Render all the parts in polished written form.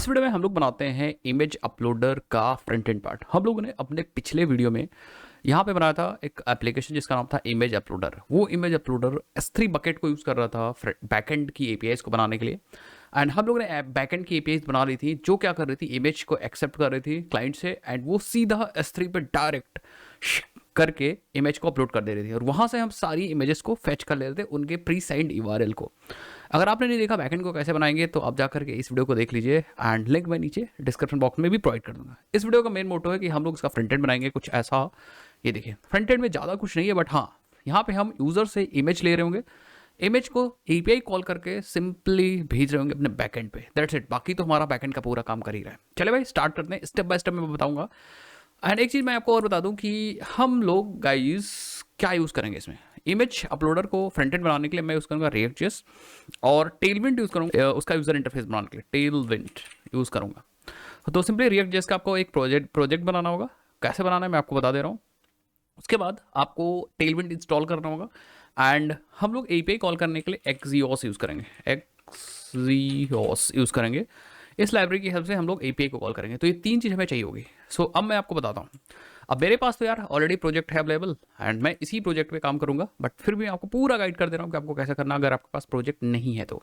इस वीडियो में हम लोग बनाते हैं इमेज अपलोडर का फ्रंट एंड पार्ट। हम लोगों ने अपने पिछले वीडियो में यहाँ पे बनाया था एक एप्लीकेशन जिसका नाम था इमेज अपलोडर। वो इमेज अपलोडर S3 बकेट को यूज़ कर रहा था बैकएंड की एपीआईज को बनाने के लिए। एंड हम लोगों ने बैकएंड की एपीआईज बना रही थी जो क्या कर रही थी, इमेज को एक्सेप्ट कर रही थी क्लाइंट से एंड वो सीधा S3 पे डायरेक्ट करके इमेज को अपलोड कर दे रही थी और वहाँ से हम सारी इमेजेस को फेच कर ले रहे थे उनके प्री साइंड यूआरएल को। अगर आपने नहीं देखा बैकएंड को कैसे बनाएंगे तो आप जाकर के इस वीडियो को देख लीजिए एंड लिंक मैं नीचे डिस्क्रिप्शन बॉक्स में भी प्रोवाइड कर दूंगा। इस वीडियो का मेन मोटो है कि हम लोग इसका फ्रंट एंड बनाएंगे कुछ ऐसा। ये देखिए फ्रंट एंड में ज़्यादा कुछ नहीं है, बट हाँ यहाँ पे हम यूज़र से इमेज ले रहे होंगे, इमेज को एपीआई कॉल करके सिंपली भेज रहे होंगे अपने बैकएंड पे। That's it. बाकी तो हमारा बैकएंड का पूरा काम कर ही रहा है। चले भाई स्टार्ट करते हैं, स्टेप बाय स्टेप मैं बताऊंगा। एंड एक चीज़ मैं आपको और बता दूं कि हम लोग गाइस क्या यूज़ करेंगे इसमें। इमेज अपलोडर को फ्रंट एंड बनाने के लिए मैं यूज़ करूँगा React.js और टेलविंड यूज़ करूँगा उसका यूज़र इंटरफेस बनाने के लिए टेलविंड यूज़ करूँगा। तो सिंपली React.js का आपको एक प्रोजेक्ट बनाना होगा। कैसे बनाना है मैं आपको बता दे रहा हूँ। उसके बाद आपको टेलविंड इंस्टॉल करना होगा एंड हम लोग एपीआई कॉल करने के लिए Axios यूज़ करेंगे। Axios यूज़ करेंगे। इस लाइब्रेरी की हेल्प से हम लोग एपीआई को कॉल करेंगे। तो ये तीन चीज़ हमें चाहिए होगी। सो अब मैं आपको बताता हूँ। अब मेरे पास तो यार ऑलरेडी प्रोजेक्ट है अवेलेबल एंड मैं इसी प्रोजेक्ट पे काम करूँगा, बट फिर भी आपको पूरा गाइड कर दे रहा हूँ कि आपको कैसे करना अगर आपके पास प्रोजेक्ट नहीं है तो।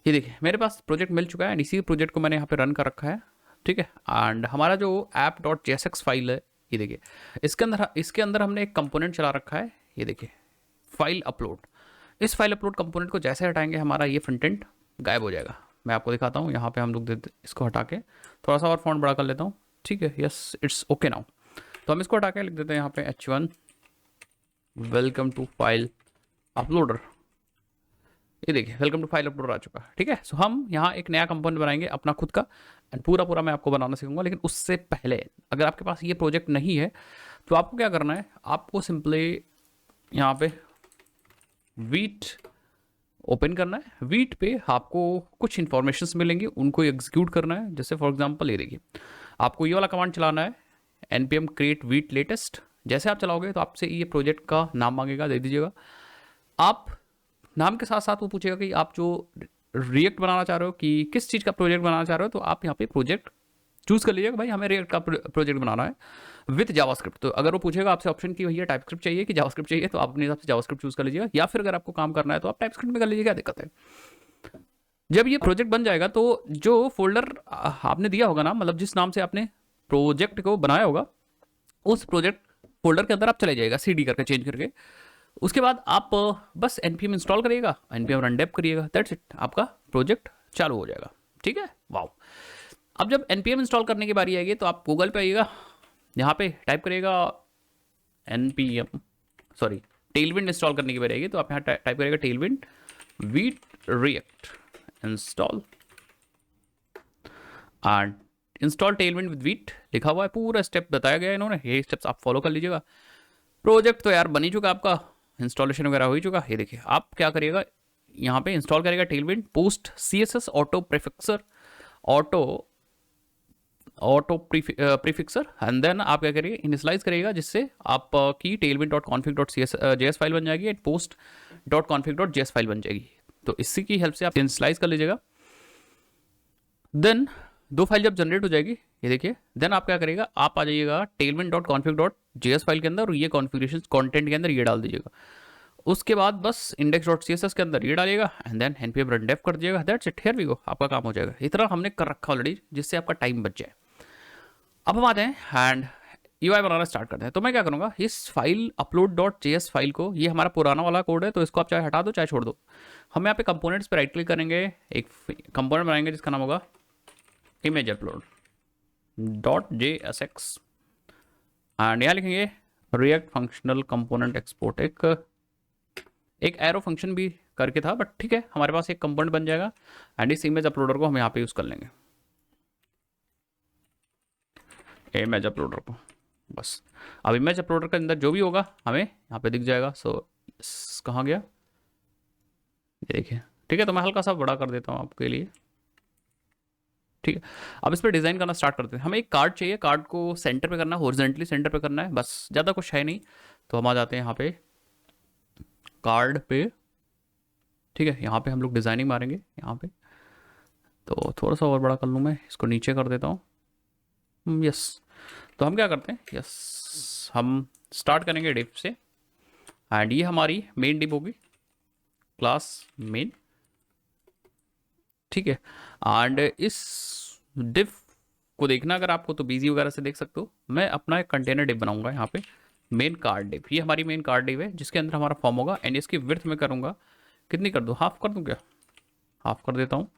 ये देखिए मेरे पास प्रोजेक्ट मिल चुका है एंड इसी प्रोजेक्ट को मैंने यहाँ पे रन कर रखा है, ठीक है। एंड हमारा जो app.jsx फाइल है, ये देखिए इसके अंदर हमने एक कंपोनेंट चला रखा है। ये देखिए फाइल अपलोड। इस फाइल अपलोड कंपोनेंट को जैसे हटाएंगे हमारा ये फ्रंट एंड गायब हो जाएगा। मैं आपको दिखाता हूँ। यहाँ पे हम लोग इसको हटा के थोड़ा सा और फॉन्ट बड़ा कर लेता हूँ, ठीक है। Yes it's okay now. तो हम इसको हटा के लिख देते हैं यहाँ पे H1 welcome to file uploader. ये देखिए वेलकम टू फाइल अपलोडर आ चुका है, ठीक है। सो हम यहाँ एक नया कंपोनेंट बनाएंगे अपना खुद का एंड पूरा मैं आपको बनाना सिखाऊंगा। लेकिन उससे पहले अगर आपके पास ये प्रोजेक्ट नहीं है तो आपको क्या करना है, आपको सिंपली यहाँ पे वीट ओपन करना है। वीट पे आपको कुछ इन्फॉर्मेशंस मिलेंगी, उनको एग्जीक्यूट करना है। जैसे फॉर एग्जांपल ये देखिए आपको ये वाला कमांड चलाना है npm create वीट लेटेस्ट। जैसे आप चलाओगे तो आपसे ये प्रोजेक्ट का नाम मांगेगा, दे दीजिएगा। आप नाम के साथ साथ वो पूछेगा कि आप जो रिएक्ट बनाना चाह रहे हो कि किस चीज़ का प्रोजेक्ट बनाना चाह रहे हो, तो आप यहाँ पे प्रोजेक्ट चूज कर लीजिएगा। भाई हमें रिएक्ट का प्रोजेक्ट बनाना है विथ जावास्क्रिप्ट। तो अगर वो पूछेगा आपसे ऑप्शन की भैया टाइपस्क्रिप्ट चाहिए कि जावास्क्रिप्ट चाहिए, तो आप अपने हिसाब से जावास्क्रिप्ट चूज कर लीजिएगा। या फिर अगर आपको काम करना है तो आप टाइपस्क्रिप्ट में कर लीजिए, क्या दिक्कत है। जब ये प्रोजेक्ट बन जाएगा तो जो फोल्डर आपने दिया होगा ना, मतलब जिस नाम से आपने प्रोजेक्ट को बनाया होगा, उस प्रोजेक्ट फोल्डर के अंदर आप चले जाइएगा CD करके चेंज करके। उसके बाद आप बस npm इंस्टॉल करिएगा, npm रन डेप करिएगा। दैट्स इट, आपका प्रोजेक्ट चालू हो जाएगा, ठीक है। वाओ। अब जब npm इंस्टॉल करने की बारी आएगी तो आप गूगल पे आइएगा, यहाँ पे टाइप करिएगा टेलविंड इंस्टॉल करने की बारी आएगी तो आप यहाँ टाइप करिएगा Tailwind wheat react install and install Tailwind with wheat लिखा हुआ है। पूरा स्टेप बताया गया है इन्होंने, ये स्टेप्स आप फॉलो कर लीजिएगा। प्रोजेक्ट तो यार बन ही चुका आपका, इंस्टॉलेशन वगैरह हो ही चुका। ये देखिए आप क्या करिएगा, यहाँ पे इंस्टॉल करेगा Tailwind post CSS autoprefixer autoprefixer and then आप क्या करिएगा इनिशियलाइज करिएगा, जिससे आप की tailwind.config.js फाइल बन जाएगी एंड post.config.js फाइल बन जाएगी। तो इसी की हेल्प से आप इनिशियलाइज कर लीजिएगा। देन दो फाइल जब जनरेट हो जाएगी, ये देखिए, देन आप क्या करिएगा, आप आ जाइएगा tailwind.config.js फाइल के अंदर और ये कॉन्फ़िगरेशन कंटेंट के अंदर ये डाल दीजिएगा। उसके बाद बस index.css के अंदर ये डालिएगा and then npm run dev कर दीजिएगा। That's it, here we go, आपका काम हो जाएगा। इतना हमने कर रखा ऑलरेडी, जिससे आपका टाइम बच जाए। अब हम आते हैं एंड UI बनाना स्टार्ट करते हैं। तो मैं क्या करूँगा, इस फाइल upload.js फाइल को, ये हमारा पुराना वाला कोड है तो इसको आप चाहे हटा दो चाहे छोड़ दो। हम यहाँ पे कंपोनेंट्स पे राइट क्लिक करेंगे, एक कंपोनेंट बनाएंगे जिसका नाम होगा इमेज अपलोड .jsx एंड यहाँ लिखेंगे रिएक्ट फंक्शनल कंपोनेंट एक्सपोर्ट। एक एरो फंक्शन भी करके था, बट ठीक है, हमारे पास एक कंपोनेंट बन जाएगा एंड इस इमेज अपलोडर को हम यहाँ पे यूज कर लेंगे, इमेज अपलोडर को। बस अब इमेज अपलोडर के अंदर जो भी होगा हमें यहाँ पे दिख जाएगा। सो कहाँ गया, ये देखिए, ठीक है। तो मैं हल्का सा बड़ा कर देता हूँ आपके लिए, ठीक है। अब इस पर डिज़ाइन करना स्टार्ट करते हैं। हमें एक कार्ड चाहिए, कार्ड को सेंटर पे करना है, हॉरिजॉन्टली सेंटर पे करना है, बस ज़्यादा कुछ है नहीं। तो हम आ जाते हैं यहाँ पे कार्ड पे, ठीक है। यहाँ पे हम लोग डिज़ाइनिंग मारेंगे यहाँ पे। तो थोड़ा सा और बड़ा कर लूँ मैं, इसको नीचे कर देता हूँ। यस, तो हम क्या करते हैं, यस हम स्टार्ट करेंगे डिव से, एंड ये हमारी मेन डिव होगी, क्लास मेन, ठीक है। एंड इस डिव को देखना अगर आपको तो बीजी वगैरह से देख सकते हो। मैं अपना एक कंटेनर डिव बनाऊंगा यहाँ पे, मेन कार्ड डिव, ये हमारी मेन कार्ड डिव है जिसके अंदर हमारा फॉर्म होगा। एंड इसकी विड्थ में करूँगा, कितनी कर दूँ, हाफ कर दूँ क्या, हाफ कर देता हूँ।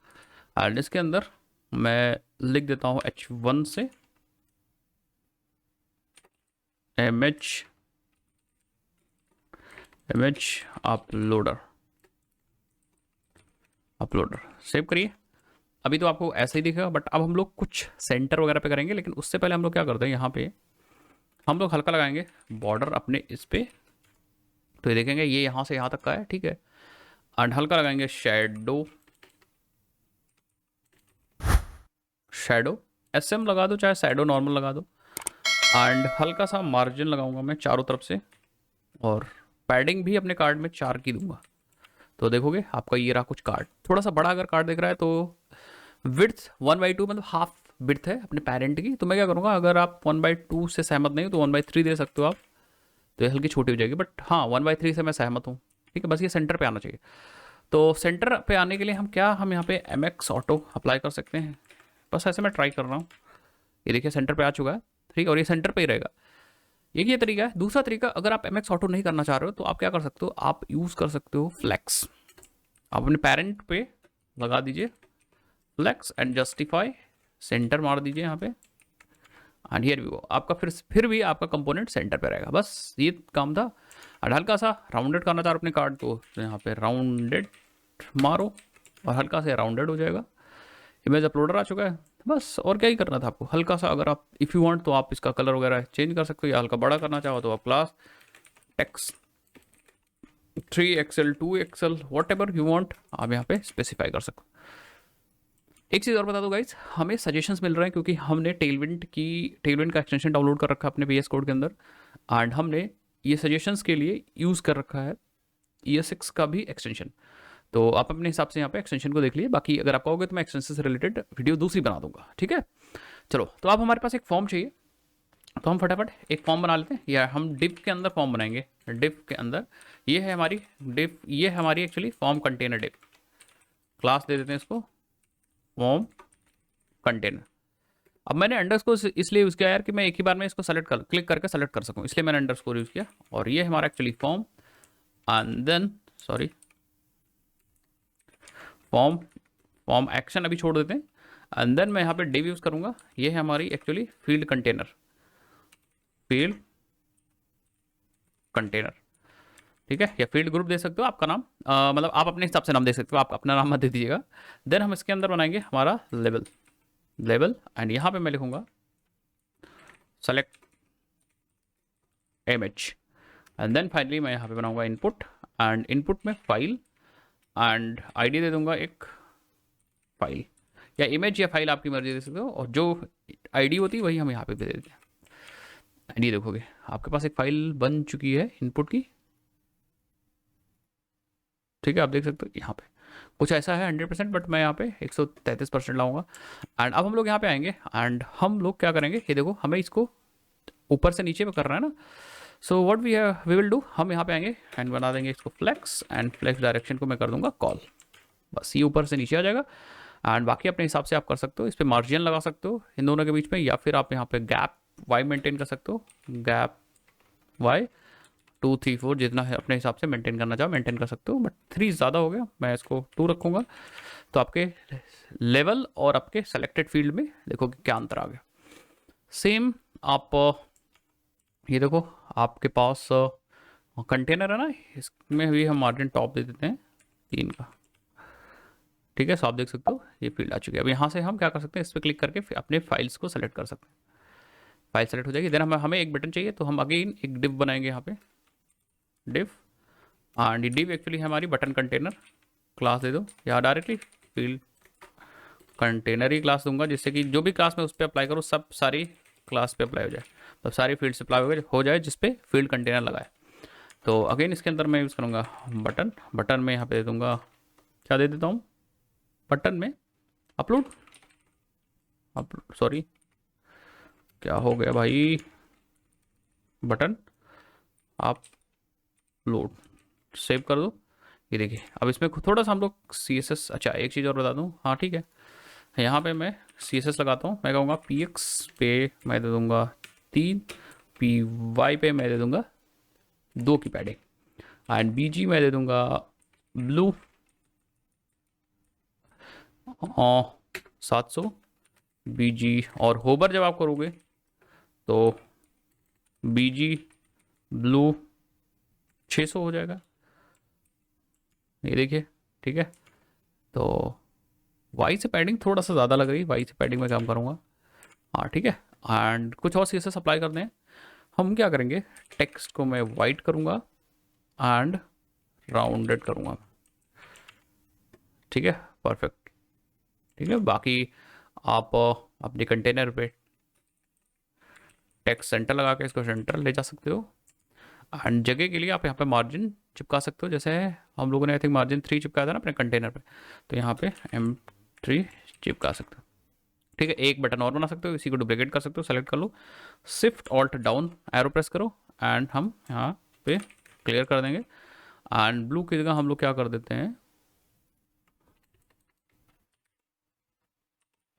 एंड इसके अंदर मैं लिख देता हूँ H1 से image अपलोडर, सेव करिए। अभी तो आपको ऐसे ही दिखेगा, बट अब हम लोग कुछ सेंटर वगैरह पे करेंगे, लेकिन उससे पहले हम लोग क्या करते हैं, यहाँ पे हम लोग हल्का लगाएंगे बॉर्डर अपने इस पे, तो ये देखेंगे ये यहाँ से यहाँ तक का है, ठीक है। एंड हल्का लगाएंगे शैडो, SM लगा दो, चाहे शैडो नॉर्मल लगा दो। एंड हल्का सा मार्जिन लगाऊंगा मैं चारों तरफ से, और पैडिंग भी अपने कार्ड में 4 की दूंगा। तो देखोगे आपका ये रहा कुछ कार्ड, थोड़ा सा बड़ा अगर कार्ड दिख रहा है तो विड्थ 1/2 मतलब हाफ विड्थ है अपने पेरेंट की। तो मैं क्या करूँगा, अगर आप 1/2 से सहमत नहीं हो तो 1/3 दे सकते हो आप, तो ये हल्की छोटी हो जाएगी, बट हाँ 1/3 से मैं सहमत हूँ, ठीक है। बस ये सेंटर पे आना चाहिए। तो सेंटर पे आने के लिए हम यहाँ पे MX ऑटो अप्लाई कर सकते हैं, बस ऐसे मैं ट्राई कर रहा हूँ। ये देखिए सेंटर पे आ चुका है, ठीक है, और ये सेंटर पे ही रहेगा। ये तरीका है। दूसरा तरीका, अगर आप MX ऑटो नहीं करना चाह रहे हो तो आप क्या कर सकते हो, आप यूज़ कर सकते हो फ्लैक्स। आप अपने पेरेंट पे लगा दीजिए फ्लैक्स एंड जस्टिफाई, सेंटर मार दीजिए यहाँ पे, एंड हियर वी गो। आपका फिर भी आपका कंपोनेंट सेंटर पे रहेगा, बस ये काम था। और हल्का सा राउंडेड करना चाह रहे अपने कार्ड को, तो यहाँ पे राउंडेड मारो और हल्का से राउंडेड हो जाएगा। इमेज अपलोडर आ चुका है, बस और क्या ही करना था आपको। हल्का सा अगर आप इफ़ यू वांट तो आप इसका कलर वगैरह चेंज कर सकते हो, या हल्का बड़ा करना चाहो तो आप class text 3XL 2XL what ever you want आप यहाँ पे स्पेसिफाई कर सकते हो। एक चीज़ और बता दो गाइज, हमें सजेशंस मिल रहे हैं क्योंकि हमने टेलविंड का एक्सटेंशन डाउनलोड कर रखा है अपने VS कोड के अंदर, एंड हमने ये सजेशंस के लिए यूज़ कर रखा है ES6 का भी एक्सटेंशन। तो आप अपने हिसाब से यहाँ पे एक्सटेंशन को देख लिए, बाकी अगर आप कहोगे तो मैं एक्सटेंशन से रिलेटेड वीडियो दूसरी बना दूंगा, ठीक है। चलो, तो अब हमारे पास एक फॉर्म चाहिए, तो हम फटाफट एक फॉर्म बना लेते हैं, या हम डिव के अंदर फॉर्म बनाएंगे। डिव के अंदर ये है हमारी डिव, ये है हमारी actually form container div, class दे देते हैं इसको फॉर्म कंटेनर। अब मैंने अंडरस्कोर इसलिए यूज़ किया यार कि मैं एक ही बार में इसको क्लिक करके सेलेक्ट कर सकूं, इसलिए मैंने अंडरस्कोर यूज़ किया। और ये हमारा actually form, and then sorry form action अभी छोड़ देते हैं, एंड देन मैं यहाँ पे डिव यूज़ करूँगा। ये है हमारी एक्चुअली फील्ड कंटेनर, ठीक है, या फील्ड ग्रुप दे सकते हो आपका नाम, मतलब आप अपने हिसाब से नाम दे सकते हो, आप अपना नाम मत दे दीजिएगा। देन हम इसके अंदर बनाएंगे हमारा लेवल, एंड यहाँ पे मैं लिखूंगा select image, and then finally मैं यहाँ पे बनाऊंगा इनपुट, एंड इनपुट में फाइल, एंड आईडी दे दूंगा एक फाइल, या इमेज या फाइल आपकी मर्जी दे सकते हो, और जो आईडी होती है वही हम यहाँ पे दे देते हैं। एंड ये देखोगे आपके पास एक फाइल बन चुकी है इनपुट की, ठीक है, आप देख सकते हो यहाँ पे कुछ ऐसा है 100%, बट मैं यहाँ पे 133% लाऊंगा। एंड अब हम लोग यहाँ पे आएंगे, एंड हम लोग क्या करेंगे, ये देखो हमें इसको ऊपर से नीचे पे करना है ना। So what we will do, हम यहाँ पे आएंगे एंड बना देंगे इसको फ्लेक्स, एंड फ्लेक्स डायरेक्शन को मैं कर दूंगा कॉल, बस ये ऊपर से नीचे आ जाएगा। एंड बाकी अपने हिसाब से आप कर सकते हो, इस पर मार्जिन लगा सकते हो इन दोनों के बीच में, या फिर आप यहाँ पे गैप वाई मेंटेन कर सकते हो, गैप वाई 2 3 4 जितना है अपने हिसाब से मेंटेन करना चाहो मेंटेन कर सकते हो, बट 3 ज़्यादा हो गया, मैं इसको 2 रखूँगा। तो आपके लेवल और आपके सेलेक्टेड फील्ड में देखो कि क्या अंतर आ गया। सेम आप ये देखो आपके पास कंटेनर है ना, इसमें भी हम मार्जिन टॉप दे देते हैं 3 का, ठीक है। सो आप देख सकते हो ये फील्ड आ चुकी है। अब यहाँ से हम क्या कर सकते हैं, इस पर क्लिक करके अपने फाइल्स को सेलेक्ट कर सकते हैं, फाइल सेलेक्ट हो जाएगी। देन हमें एक बटन चाहिए, तो हम अगेन एक डिव बनाएंगे यहाँ पे, डिव, एंड डिव एक्चुअली हमारी बटन कंटेनर क्लास दे दो, या डायरेक्टली फील्ड कंटेनर ही क्लास दूंगा, जिससे कि जो भी क्लास में उस पर अप्लाई करो सब सारी क्लास पे अप्लाई हो जाए, मतलब सारी फील्ड से अप्लाई हो जाए जिस पे फील्ड कंटेनर लगाए। तो अगेन इसके अंदर मैं यूज़ करूँगा बटन में यहाँ पे दे दूँगा, क्या दे देता हूँ, बटन में अपलोड अपलोड, सॉरी क्या हो गया भाई, बटन अपलोड, सेव कर दो। ये देखिए अब इसमें थोड़ा सा हम लोग सी एस एस, अच्छा एक चीज़ और बता दूँ, हाँ ठीक है, यहाँ पे मैं सी एस एस लगाता हूँ। मैं कहूँगा पी एक्स पे मैं दे दूँगा 3, पी वाई पे मैं दे दूँगा 2 की पैडिंग, एंड बी जी मैं दे दूँगा ब्लू 700 बी जी, और होबर जब आप करोगे तो बी जी ब्लू 600 हो जाएगा। ये देखिए ठीक है, तो वाई से पैडिंग थोड़ा सा ज़्यादा लग रही है, वाई से पैडिंग में काम करूँगा। हाँ ठीक है, एंड कुछ और सी एस एस अप्लाई करते हैं। हम क्या करेंगे, टेक्स्ट को मैं वाइट करूँगा एंड राउंडेड करूँगा, ठीक है, परफेक्ट। ठीक है, बाकी आप अपने कंटेनर पे टेक्स्ट सेंटर लगा के इसको सेंटर ले जा सकते हो, एंड जगह के लिए आप यहाँ पे मार्जिन चिपका सकते हो। जैसे हम लोगों ने आई थिंक मार्जिन 3 चिपकाया था ना अपने कंटेनर पे, तो यहाँ पे M3 चिपका सकते हो। ठीक है, एक बटन और बना सकते हो, इसी को डुप्लीकेट कर सकते हो, सेलेक्ट कर लो, shift alt down arrow press करो, एंड हम यहाँ पे क्लियर कर देंगे। एंड ब्लू की जगह हम लोग क्या कर देते हैं,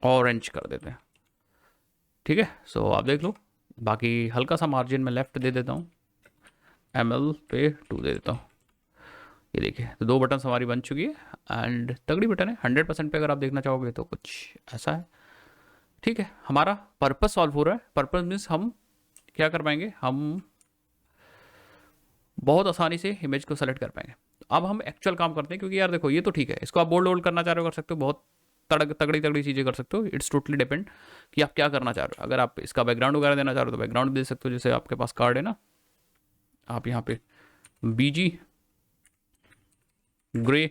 ऑरेंज कर देते हैं। ठीक है, सो आप देख लो, बाकी हल्का सा मार्जिन में लेफ्ट दे देता हूँ, ML पे 2 दे देता हूँ। ये देखिए, तो 2 बटन हमारी बन चुकी है, एंड तगड़ी बटन है। 100% पे अगर आप देखना चाहोगे तो कुछ ऐसा है। ठीक है, हमारा पर्पस सॉल्व हो रहा है। पर्पस मीन्स हम क्या कर पाएंगे, हम बहुत आसानी से इमेज को सेलेक्ट कर पाएंगे। अब हम एक्चुअल काम करते हैं, क्योंकि यार देखो ये तो ठीक है, इसको आप बोल्ड होल्ड करना चाह रहे हो कर सकते हो, बहुत तगड़ी तगड़ी चीज़ें कर सकते हो। इट्स टोटली डिपेंड कि आप क्या करना चाह रहे हो। अगर आप इसका बैकग्राउंड वगैरह देना चाह रहे हो तो बैकग्राउंड दे सकते हो, जैसे आपके पास कार्ड है ना, आप यहाँ पे बीजी ग्रे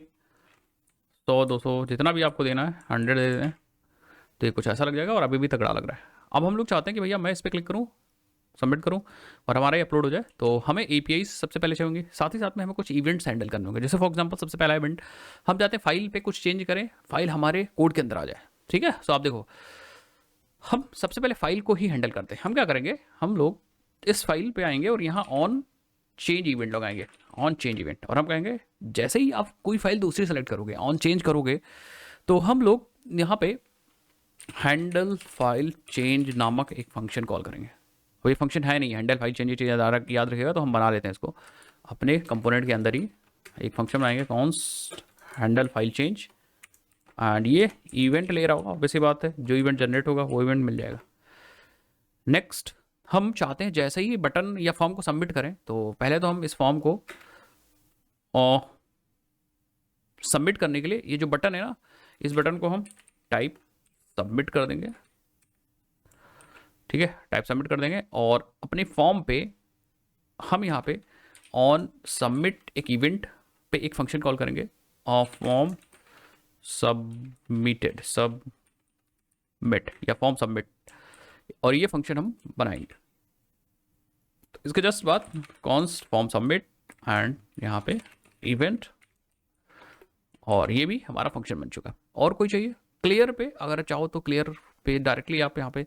100 200 जितना भी आपको देना है 100 दे दें, तो ये कुछ ऐसा लग जाएगा और अभी भी तगड़ा लग रहा है। अब हम लोग चाहते हैं कि भैया मैं इस पर क्लिक करूँ, सबमिट करूँ और हमारा ये अपलोड हो जाए, तो हमें एपीआई सबसे पहले चाहिए। साथ ही साथ में हमें कुछ इवेंट्स हैंडल करने होंगे। जैसे फॉर एग्जांपल सबसे पहला इवेंट, हम चाहते हैं फाइल पे कुछ चेंज करें, फाइल हमारे कोड के अंदर आ जाए। ठीक है, सो आप देखो, हम सबसे पहले फाइल को ही हैंडल करते हैं। हम क्या करेंगे, हम लोग इस फाइल पे आएंगे और यहाँ ऑन चेंज इवेंट लगाएंगे, ऑन चेंज इवेंट, और हम कहेंगे जैसे ही आप कोई फाइल दूसरी सेलेक्ट करोगे, ऑन चेंज करोगे, तो हम लोग यहाँ पे हैंडल फाइल चेंज नामक एक फंक्शन कॉल करेंगे। वो ये फंक्शन है नहीं, हैंडल फाइल चेंज, ये चीज़ याद रखिएगा, तो हम बना लेते हैं इसको अपने कंपोनेंट के अंदर ही एक फंक्शन बनाएंगे, const handle file change, and ये इवेंट ले रहा होगा, ऑब्वियस बात है, जो इवेंट जनरेट होगा वो इवेंट मिल जाएगा। नेक्स्ट, हम चाहते हैं जैसे ही बटन या फॉर्म को सबमिट करें, तो पहले तो हम इस फॉर्म को सबमिट करने के लिए ये जो बटन है ना, इस बटन को हम टाइप सबमिट कर देंगे। ठीक है, टाइप सबमिट कर देंगे, और अपने फॉर्म पे हम यहाँ पे ऑन सबमिट एक इवेंट पे एक फंक्शन कॉल करेंगे, फॉर्म सबमिटेड, सबमिट या फॉर्म सबमिट, और ये फंक्शन हम बनाएंगे। तो इसके जस्ट बाद कॉन्स्ट फॉर्म सबमिट एंड यहाँ पे इवेंट, और ये भी हमारा फंक्शन बन चुका। और कोई चाहिए क्लियर पे, अगर चाहो तो क्लियर पे डायरेक्टली आप यहाँ पे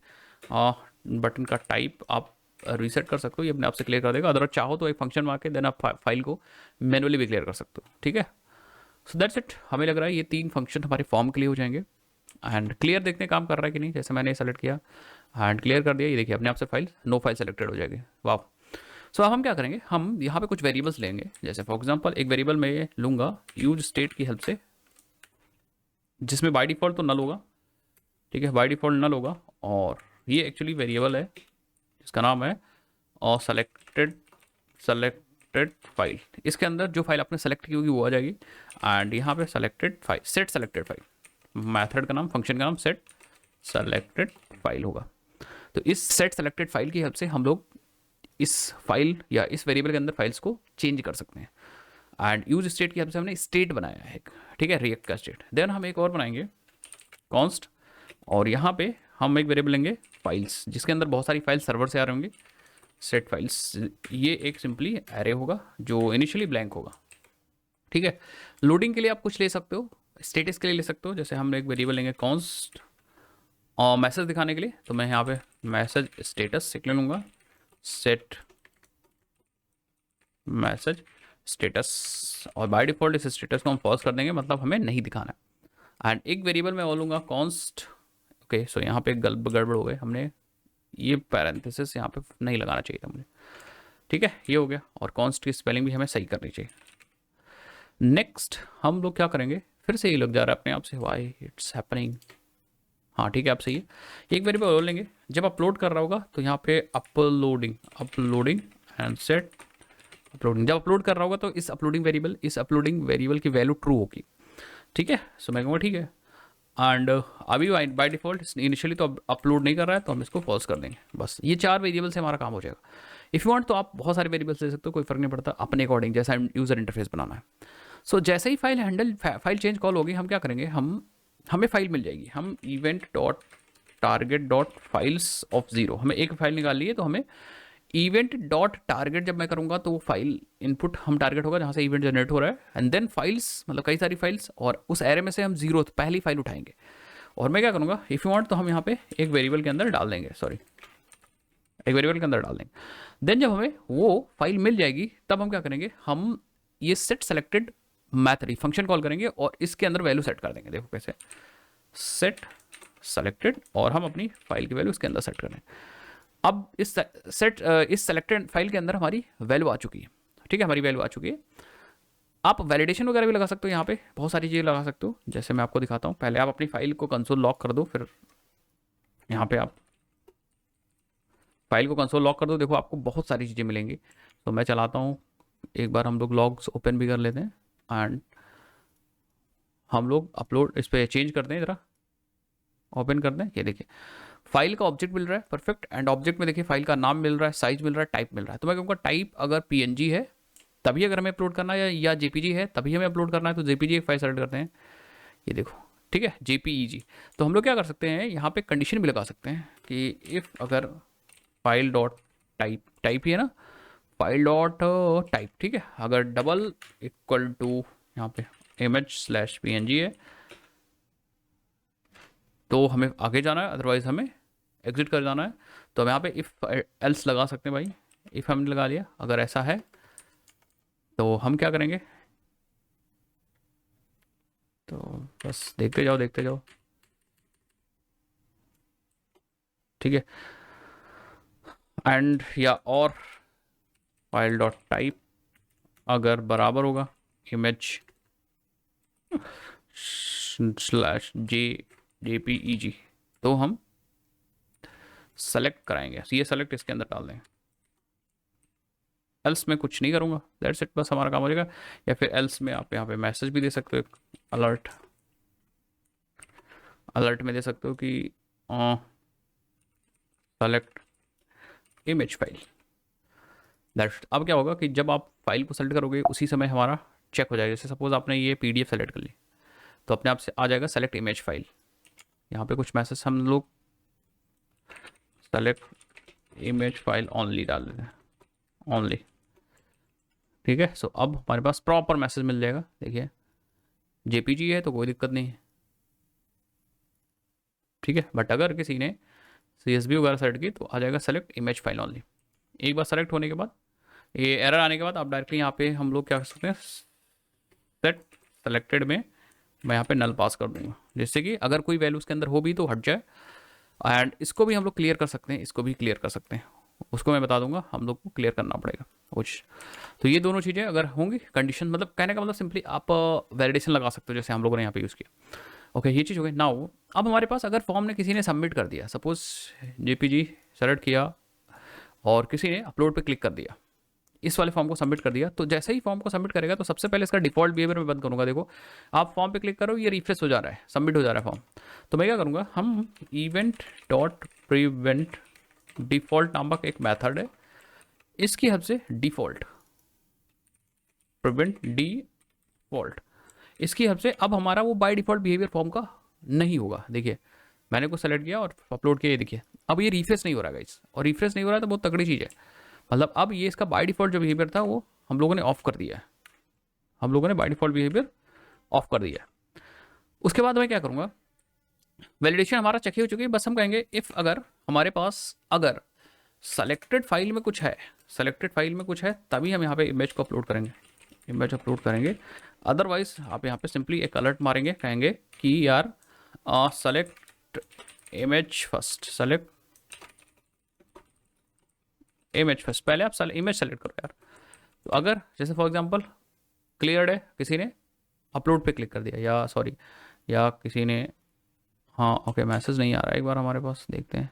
बटन का टाइप आप रीसेट कर सकते हो, ये अपने आप से क्लियर कर देगा। अदर चाहो तो एक फंक्शन मार के देन आप फाइल को मैनुअली भी क्लियर कर सकते हो। ठीक है, सो दैट्स इट। हमें लग रहा है ये 3 फंक्शन हमारे फॉर्म के लिए हो जाएंगे। एंड क्लियर देखने काम कर रहा है कि नहीं, जैसे मैंने सेलेक्ट किया एंड क्लियर कर दिया, ये देखिए अपने आप से फाइल नो फाइल सेलेक्टेड हो जाएगी। वाह। सो अब हम क्या करेंगे, हम यहाँ पे कुछ वेरिएबल्स लेंगे। जैसे फॉर एग्जांपल एक वेरिएबल मैं लूँगा यूज स्टेट की हेल्प से, जिसमें बाय डिफ़ॉल्ट तो नल होगा। ठीक है, बाय डिफ़ॉल्ट नल होगा, और ये एक्चुअली वेरिएबल है जिसका नाम है और सेलेक्टेड फाइल। इसके अंदर जो फाइल आपने सेलेक्ट की होगी वो आ जाएगी, एंड यहाँ पे selected file, set selected file, method का नाम, फंक्शन का नाम सेट सेलेक्टेड फाइल होगा। तो इस सेट सेलेक्टेड फाइल की हेल्प से हम लोग इस फाइल या इस वेरिएबल के अंदर फाइल्स को चेंज कर सकते हैं। एंड यूज स्टेट की हेल्प से हमने स्टेट बनाया है एक, ठीक है, रिएक्ट का स्टेट। देन हम एक और बनाएंगे कॉन्स्ट, और यहाँ पे हम एक वेरिएबल लेंगे फाइल्स, जिसके अंदर बहुत सारी फाइल्स सर्वर से आ रहे होंगे, सेट फाइल्स। ये एक सिंपली एरे होगा जो इनिशियली ब्लैंक होगा। ठीक है, लोडिंग के लिए आप कुछ ले सकते हो, स्टेटस के लिए ले सकते हो, जैसे हम एक वेरिएबल लेंगे कॉन्स्ट और मैसेज दिखाने के लिए, तो मैं यहाँ पे मैसेज स्टेटस लिख लूँगा, सेट मैसेज स्टेटस, और बाय डिफॉल्ट इस स्टेटस को हम पॉज कर देंगे, मतलब हमें नहीं दिखाना है। एंड एक वेरिएबल में और लूँगा कॉन्स्ट, ओके सो यहाँ पे गड़बड़ हो गए, हमने ये पैरेंथेसिस यहाँ पे नहीं लगाना चाहिए था मुझे, ठीक है ये हो गया। और कॉन्स्ट की स्पेलिंग भी हमें सही करनी चाहिए। नेक्स्ट हम लोग क्या करेंगे, फिर से ये लग जा रहा है अपने आप से, वाई इट्स हैपनिंग, हाँ ठीक है आप सही है। एक वेरिएबल और लेंगे, जब अपलोड कर रहा होगा तो यहाँ पे अपलोडिंग एंड सेट अपलोडिंग, जब अपलोड कर रहा होगा तो इस अपलोडिंग वेरिएबल की वैल्यू ट्रू होगी, ठीक है। सो मैं कहूँगा ठीक है। एंड अभी बाय डिफॉल्ट इनिशियली तो अपलोड नहीं कर रहा है, तो हम इसको फॉल्स कर देंगे। बस ये 4 वेरिएबल से हमारा काम हो जाएगा। इफ़ यू वांट तो आप बहुत सारे वेरिएबल्स ले सकते हो, कोई फर्क नहीं पड़ता, अपने अकॉर्डिंग जैसा यूज़र इंटरफेस बनाना है। सो जैसे ही फाइल चेंज कॉल होगी, हम क्या करेंगे, हमें फाइल मिल जाएगी, हम event dot target dot files of zero, हमें एक फाइल निकाल ली है, तो हमें इवेंट डॉट टारगेट जब मैं करूँगा तो वो फाइल इनपुट हम टारगेट होगा जहाँ से इवेंट जनरेट हो रहा है, एंड देन फाइल्स मतलब कई सारी फाइल्स, और उस एरे में से हम जीरो पहली फाइल उठाएंगे। और मैं क्या करूँगा, इफ़ यू वांट तो हम यहाँ पे एक वेरिएबल के अंदर डाल देंगे, देन जब हमें वो फाइल मिल जाएगी तब हम क्या करेंगे, हम ये set selected method function call करेंगे और इसके अंदर वैल्यू सेट कर देंगे। देखो कैसे, सेट सेलेक्टेड, और हम अपनी फाइल की वैल्यू इसके अंदर सेट कर रहे हैं। अब इस सेलेक्टेड फाइल के अंदर हमारी वैल्यू आ चुकी है, ठीक है, हमारी वैल्यू आ चुकी है। आप वैलिडेशन वगैरह भी लगा सकते हो, यहाँ पे बहुत सारी चीज़ें लगा सकते हो, जैसे मैं आपको दिखाता हूँ। पहले आप अपनी फाइल को कंसोल लॉक कर दो, फिर यहाँ पे आप फाइल को कंसोल लॉक कर दो, देखो आपको बहुत सारी चीज़ें मिलेंगी। तो मैं चलाता हूँ, एक बार हम लोग लॉग्स ओपन भी कर लेते हैं, एंड हम लोग अपलोड इस पर चेंज करते हैं, ज़रा ओपन करते हैं। ये देखिए फाइल का ऑब्जेक्ट मिल रहा है, परफेक्ट। एंड ऑब्जेक्ट में देखिए फाइल का नाम मिल रहा है, साइज मिल रहा है, टाइप मिल रहा है। तो मैं कहूँगा टाइप अगर PNG है तभी अगर हमें अपलोड करना है, या JPG है तभी हमें अपलोड करना है, तो JPG एक फाइल सेलेक्ट करते हैं, ये देखो ठीक है JPEG। तो हम लोग क्या कर सकते हैं, यहाँ पे कंडीशन भी लगा सकते हैं कि इफ़ अगर फाइल डॉट टाइप ही है ना, फाइल डॉट टाइप, ठीक है, अगर डबल इक्वल टू यहाँ पे image/png है तो हमें आगे जाना है, अदरवाइज हमें एग्जिट कर जाना है। तो हम यहाँ पे इफ़ एल्स लगा सकते हैं भाई, इफ़ हमने लगा लिया, अगर ऐसा है तो हम क्या करेंगे, तो बस देखते जाओ, ठीक है। एंड या और फाइल डॉट टाइप अगर बराबर होगा image/JPEG, तो हम सेलेक्ट कराएंगे, ये सेलेक्ट इसके अंदर डाल देंगे। एल्स में कुछ नहीं करूँगा, दैट्स इट, बस हमारा काम हो जाएगा। या फिर एल्स में आप यहाँ पे मैसेज भी दे सकते हो, अलर्ट में दे सकते हो कि सेलेक्ट इमेज फाइल। दैट्स, अब क्या होगा कि जब आप फाइल को सेलेक्ट करोगे उसी समय हमारा चेक हो जाएगा। जैसे सपोज आपने ये PDF सेलेक्ट कर ली, तो अपने आप से आ जाएगा सेलेक्ट इमेज फाइल। यहाँ पे कुछ मैसेज हम लोग सेलेक्ट इमेज फाइल ओनली डाल देते हैं, ओनली, ठीक है। सो अब हमारे पास प्रॉपर मैसेज मिल जाएगा। देखिए JPG है तो कोई दिक्कत नहीं है, ठीक है। बट अगर किसी ने CSV वगैरह सेलेक्ट की तो आ जाएगा सेलेक्ट इमेज फाइल ओनली। एक बार सेलेक्ट होने के बाद, ये एरर आने के बाद आप डायरेक्टली यहाँ पे हम लोग क्या कर सकते हैं, सेट सेलेक्टेड में मैं यहाँ पे नल पास कर दूंगा, जिससे कि अगर कोई वैल्यू उसके अंदर हो भी तो हट जाए। एंड इसको भी हम लोग क्लियर कर सकते हैं, इसको भी क्लियर कर सकते हैं, उसको मैं बता दूंगा, हम लोग को क्लियर करना पड़ेगा कुछ। तो ये दोनों चीज़ें अगर होंगी कंडीशन, मतलब कहने का मतलब सिंपली आप वैलिडेशन लगा सकते हो, जैसे हम लोगों ने यहाँ पे यूज़ किया। ओके ये चीज़ हो गई। नाउ अब हमारे पास अगर फॉर्म ने किसी ने सबमिट कर दिया, सपोज JPG सेलेक्ट किया और किसी ने अपलोड पे क्लिक कर दिया, इस वाले फॉर्म को सबमिट कर दिया, तो जैसे ही फॉर्म को सबमिट करेगा तो सबसे पहले इसका डिफॉल्ट बिहेवियर में बंद करूँगा। देखो आप फॉर्म पे क्लिक करो, ये रिफ्रेश हो जा रहा है, सबमिट हो जा रहा है फॉर्म। तो मैं क्या करूँगा, हम इवेंट डॉट प्रिवेंट डिफॉल्ट नामक एक मैथड है, इसकी हद से डिफॉल्ट प्रिवेंट डिफॉल्ट, इसकी हद से अब हमारा वो बाय डिफॉल्ट बिहेवियर फॉर्म का नहीं होगा। देखिए मैंने कुछ सेलेक्ट किया और अपलोड किया, ये देखिए अब ये रिफ्रेश नहीं हो रहा है गाइस, और रिफ्रेश नहीं हो रहा है तो बहुत तगड़ी चीज़ है। मतलब अब ये इसका बाय डिफॉल्ट जो बिहेवियर था वो हम लोगों ने ऑफ कर दिया है, हम लोगों ने बाय डिफॉल्ट बिहेवियर ऑफ कर दिया है। उसके बाद मैं क्या करूँगा, वैलिडेशन हमारा चेक ही हो चुकी है, बस हम कहेंगे इफ़ अगर हमारे पास अगर सेलेक्टेड फाइल में कुछ है, सेलेक्टेड फाइल में कुछ है तभी हम यहाँ पे इमेज को अपलोड करेंगे, इमेज अपलोड करेंगे। अदरवाइज आप यहाँ पे सिंपली एक अलर्ट मारेंगे, कहेंगे कि यार select image first, select image first, पहले आप इमेज सेलेक्ट करो यार। तो अगर जैसे फॉर एग्जांपल क्लियर्ड है, किसी ने अपलोड पे क्लिक कर दिया, या सॉरी, या किसी ने, हाँ ओके मैसेज नहीं आ रहा है, एक बार हमारे पास देखते हैं।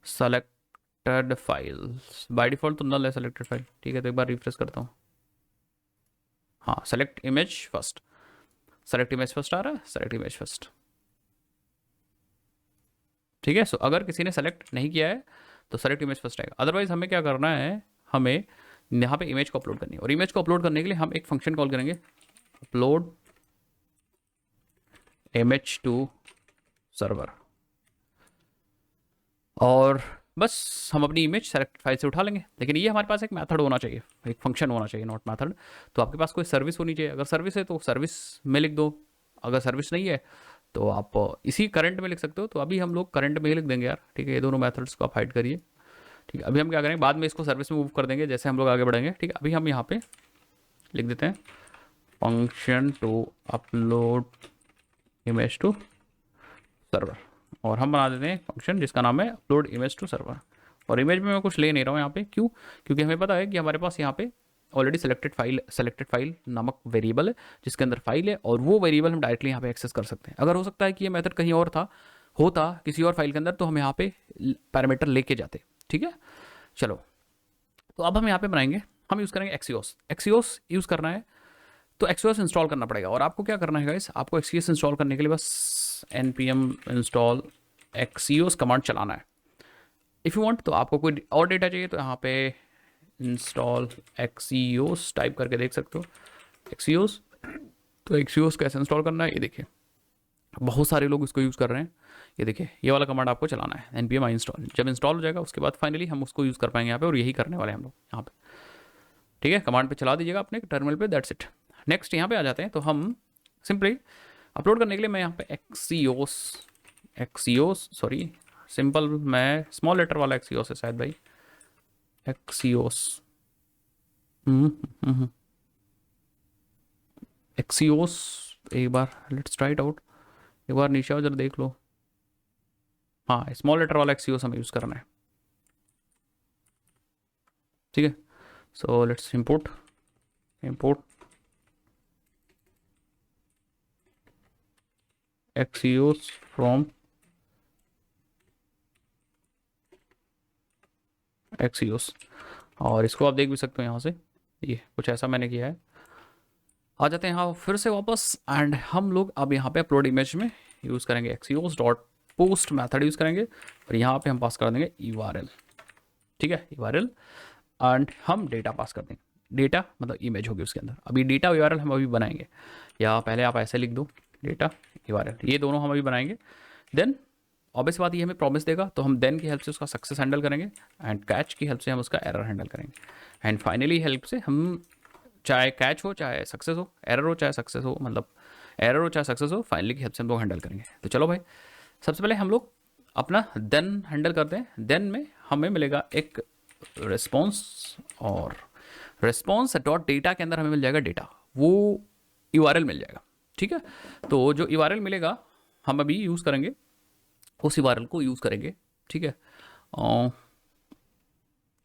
सेलेक्टेड फाइल्स बाय डिफॉल्ट तो नल है सेलेक्टेड फाइल, ठीक है, तो एक बार रिफ्रेश करता हूँ। हाँ select image first, select image first आ रहा है, सेलेक्ट इमेज फर्स्ट, ठीक है। सो अगर किसी ने सेलेक्ट नहीं किया है तो सेलेक्ट इमेज फर्स्ट आएगा। अदरवाइज हमें क्या करना है, हमें यहाँ पे इमेज को अपलोड करनी है, और इमेज को अपलोड करने के लिए हम एक फंक्शन कॉल करेंगे, अपलोड इमेज टू सर्वर, और बस हम अपनी इमेज सेलेक्ट फाइल से उठा लेंगे। लेकिन ये हमारे पास एक मेथड होना चाहिए, एक फंक्शन होना चाहिए, नॉट मेथड। तो आपके पास कोई सर्विस होनी चाहिए, अगर सर्विस है तो सर्विस में लिख दो, अगर सर्विस नहीं है तो आप इसी करंट में लिख सकते हो। तो अभी हम लोग करंट में ही लिख देंगे यार, ठीक है, ये दोनों मेथड्स को आप हाइड करिए, ठीक है। अभी हम क्या करेंगे, बाद में इसको सर्विस में मूव कर देंगे जैसे हम लोग आगे बढ़ेंगे, ठीक है। अभी हम यहाँ पे लिख देते हैं function to upload image to server, और हम बना देते हैं फंक्शन जिसका नाम है अपलोड इमेज टू सर्वर। और इमेज में मैं कुछ ले नहीं रहा हूँ यहाँ पे, क्यों, क्योंकि हमें पता है कि हमारे पास यहाँ पे ऑलरेडी सेलेक्टेड फाइल नामक वेरिएबल है जिसके अंदर फाइल है, और वो वेरिएबल हम डायरेक्टली यहाँ पे एक्सेस कर सकते हैं। अगर हो सकता है कि ये मेथड कहीं और था, होता किसी और फाइल के अंदर, तो हम यहाँ पे पैरामीटर लेके जाते, ठीक है। चलो, तो अब हम यहाँ पे बनाएंगे, हम यूज़ करेंगे एक्सियोस, एक्सियोस यूज़ करना है तो एक्सियोस इंस्टॉल करना पड़ेगा। और आपको क्या करना है गाइस, आपको एक्सियोस इंस्टॉल करने के लिए बस npm इंस्टॉल एक्सियोस कमांड चलाना है। इफ़ यू वांट तो आपको कोई और डेटा चाहिए तो यहाँ पे इंस्टॉल एक्सियोस टाइप करके देख सकते हो, एक्सियोस। तो एक्सियोस कैसे इंस्टॉल करना है ये देखिए, बहुत सारे लोग इसको यूज़ कर रहे हैं। ये देखिए, ये वाला कमांड आपको चलाना है, npm इंस्टॉल। जब इंस्टॉल हो जाएगा उसके बाद फाइनली हम उसको यूज़ कर पाएंगे यहाँ पे, और यही करने वाले हैं हम लोग यहाँ पे, ठीक है। कमांड पे चला दीजिएगा अपने टर्मिनल पे, दैट्स इट। नेक्स्ट यहाँ पे आ जाते हैं, तो हम सिंपली अपलोड करने के लिए मैं यहाँ पे एक्सियोस सॉरी सिंपल, मैं स्मॉल लेटर वाला एक्सियोस है शायद भाई, एक्सियोस एक्सियोस, एक बार लेट्स ट्राई इट आउट, एक बार नीचे आओ जरा देख लो। हाँ स्मॉल लेटर वाला एक्सियोस हमें यूज़ करना है, ठीक है। So let's import Axios from Axios, और इसको आप देख भी सकते हो यहाँ से, ये कुछ ऐसा मैंने किया है। आ जाते हैं यहाँ फिर से वापस, एंड हम लोग अब यहाँ पे अपलोड इमेज में यूज़ करेंगे Axios dot post method use करेंगे, और यहाँ पे हम पास कर देंगे URL, ठीक है, URL, एंड हम डेटा पास कर देंगे, डेटा मतलब इमेज होगी उसके अंदर। अभी डेटा URL हम अभी बनाएंगे, या पहले आप ऐसे लिख दो डेटा URL, ये दोनों हम अभी बनाएंगे। देन ऑब्वियस बात ये हमें प्रॉमिस देगा, तो हम देन की हेल्प से उसका सक्सेस हैंडल करेंगे, एंड कैच की हेल्प से हम उसका एरर हैंडल करेंगे, एंड फाइनली हेल्प से हम चाहे कैच हो चाहे सक्सेस हो, एरर हो चाहे सक्सेस हो, मतलब एरर हो चाहे सक्सेस हो, फाइनली की हेल्प से हम लोग हैंडल करेंगे। तो चलो भाई, सबसे पहले हम लोग अपना देन हैंडल करते हैं। देन में हमें मिलेगा एक रिस्पॉन्स, और रिस्पॉन्स डॉट डेटा के अंदर हमें मिल जाएगा डेटा, वो URL मिल जाएगा, ठीक है। तो जो URL मिलेगा हम अभी यूज़ करेंगे, उस URL को यूज़ करेंगे, ठीक है।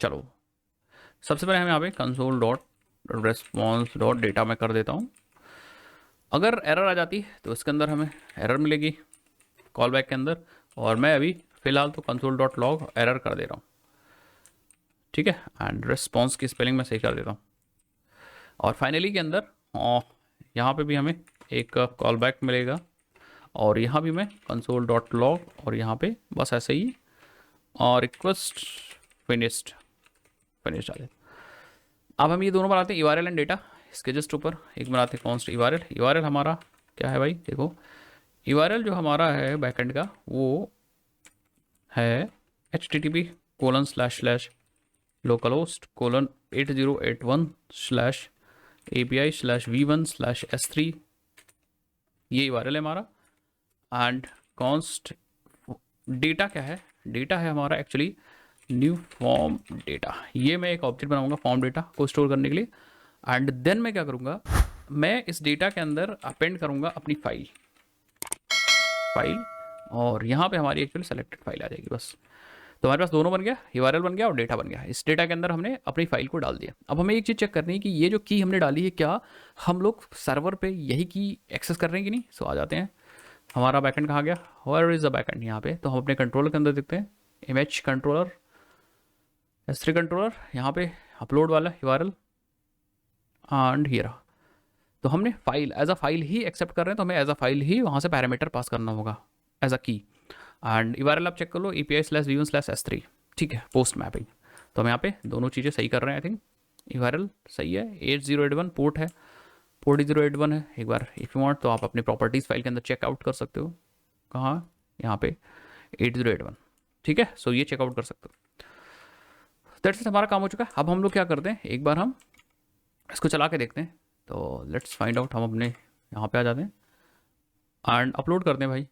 चलो, सबसे पहले हम यहाँ पे console dot response dot data में कर देता हूँ। अगर एरर आ जाती है तो इसके अंदर हमें एरर मिलेगी कॉल बैक के अंदर, और मैं अभी फ़िलहाल तो कंसोल डॉट लॉग एरर कर दे रहा हूँ, ठीक है, एंड रिस्पॉन्स की स्पेलिंग मैं सही कर देता हूँ। और फाइनली के अंदर यहाँ पे भी हमें एक कॉल बैक मिलेगा, और यहाँ भी मैं कंसोल डॉट लॉग, और यहाँ पे बस ऐसे ही और रिक्वेस्ट फिनिश्ड डालें। अब हम ये दोनों बनाते हैं URL एंड डेटा, इसके जस्ट ऊपर एक बनाते हैं कॉन्स्ट URL हमारा क्या है भाई, देखो URL जो हमारा है बैकएंड का वो है http://localhost:8081/API/v1/s3 ये URL है हमारा। एंड कॉन्स्ट डेटा क्या है, डेटा है हमारा एक्चुअली न्यू फॉर्म डेटा। ये मैं एक ऑब्जेक्ट बनाऊंगा फॉर्म डेटा को स्टोर करने के लिए। एंड देन मैं क्या करूँगा, मैं इस डेटा के अंदर अपेंड करूँगा अपनी फाइल, और यहाँ पे हमारी एक्चुअली सेलेक्टेड फाइल आ जाएगी बस। तो हमारे पास दोनों बन गया, URL बन गया और डेटा बन गया। इस डेटा के अंदर हमने अपनी फाइल को डाल दिया। अब हमें एक चीज़ चेक करनी है कि ये जो की हमने डाली है, क्या हम लोग सर्वर पे यही की एक्सेस कर रहे हैं कि नहीं। सो आ जाते हैं, हमारा बैकएंड कहाँ गया, वेयर इज द बैकएंड, यहाँ पे। तो हम अपने कंट्रोलर के अंदर देखते हैं, इमेज कंट्रोलर, S3 कंट्रोलर, यहाँ पे अपलोड वाला URL एंड ये रहा। तो हमने फाइल एज अ फाइल ही एक्सेप्ट कर रहे हैं, तो हमें एज अ फाइल ही वहाँ से पैरामीटर पास करना होगा एज अ की। एंड URL आप चेक कर लो, API/v1/s3, ठीक है, पोस्ट मैपिंग। तो हम यहाँ पे दोनों चीज़ें सही कर रहे हैं। आई थिंक URL सही है, 8081 पोर्ट है, पोर्ट 8081 है। एक बार इफ़ यू वांट तो आप अपने प्रॉपर्टीज़ फाइल के अंदर चेकआउट कर सकते हो। कहाँ, यहाँ पे 8081, ठीक है। सो ये चेकआउट कर सकते हो। दैट्स इट, हमारा काम हो चुका है। अब हम लोग क्या करते हैं, एक बार हम इसको चला के देखते हैं। तो लेट्स फाइंड आउट, हम अपने यहाँ पे आ जाते हैं एंड अपलोड करते हैं भाई।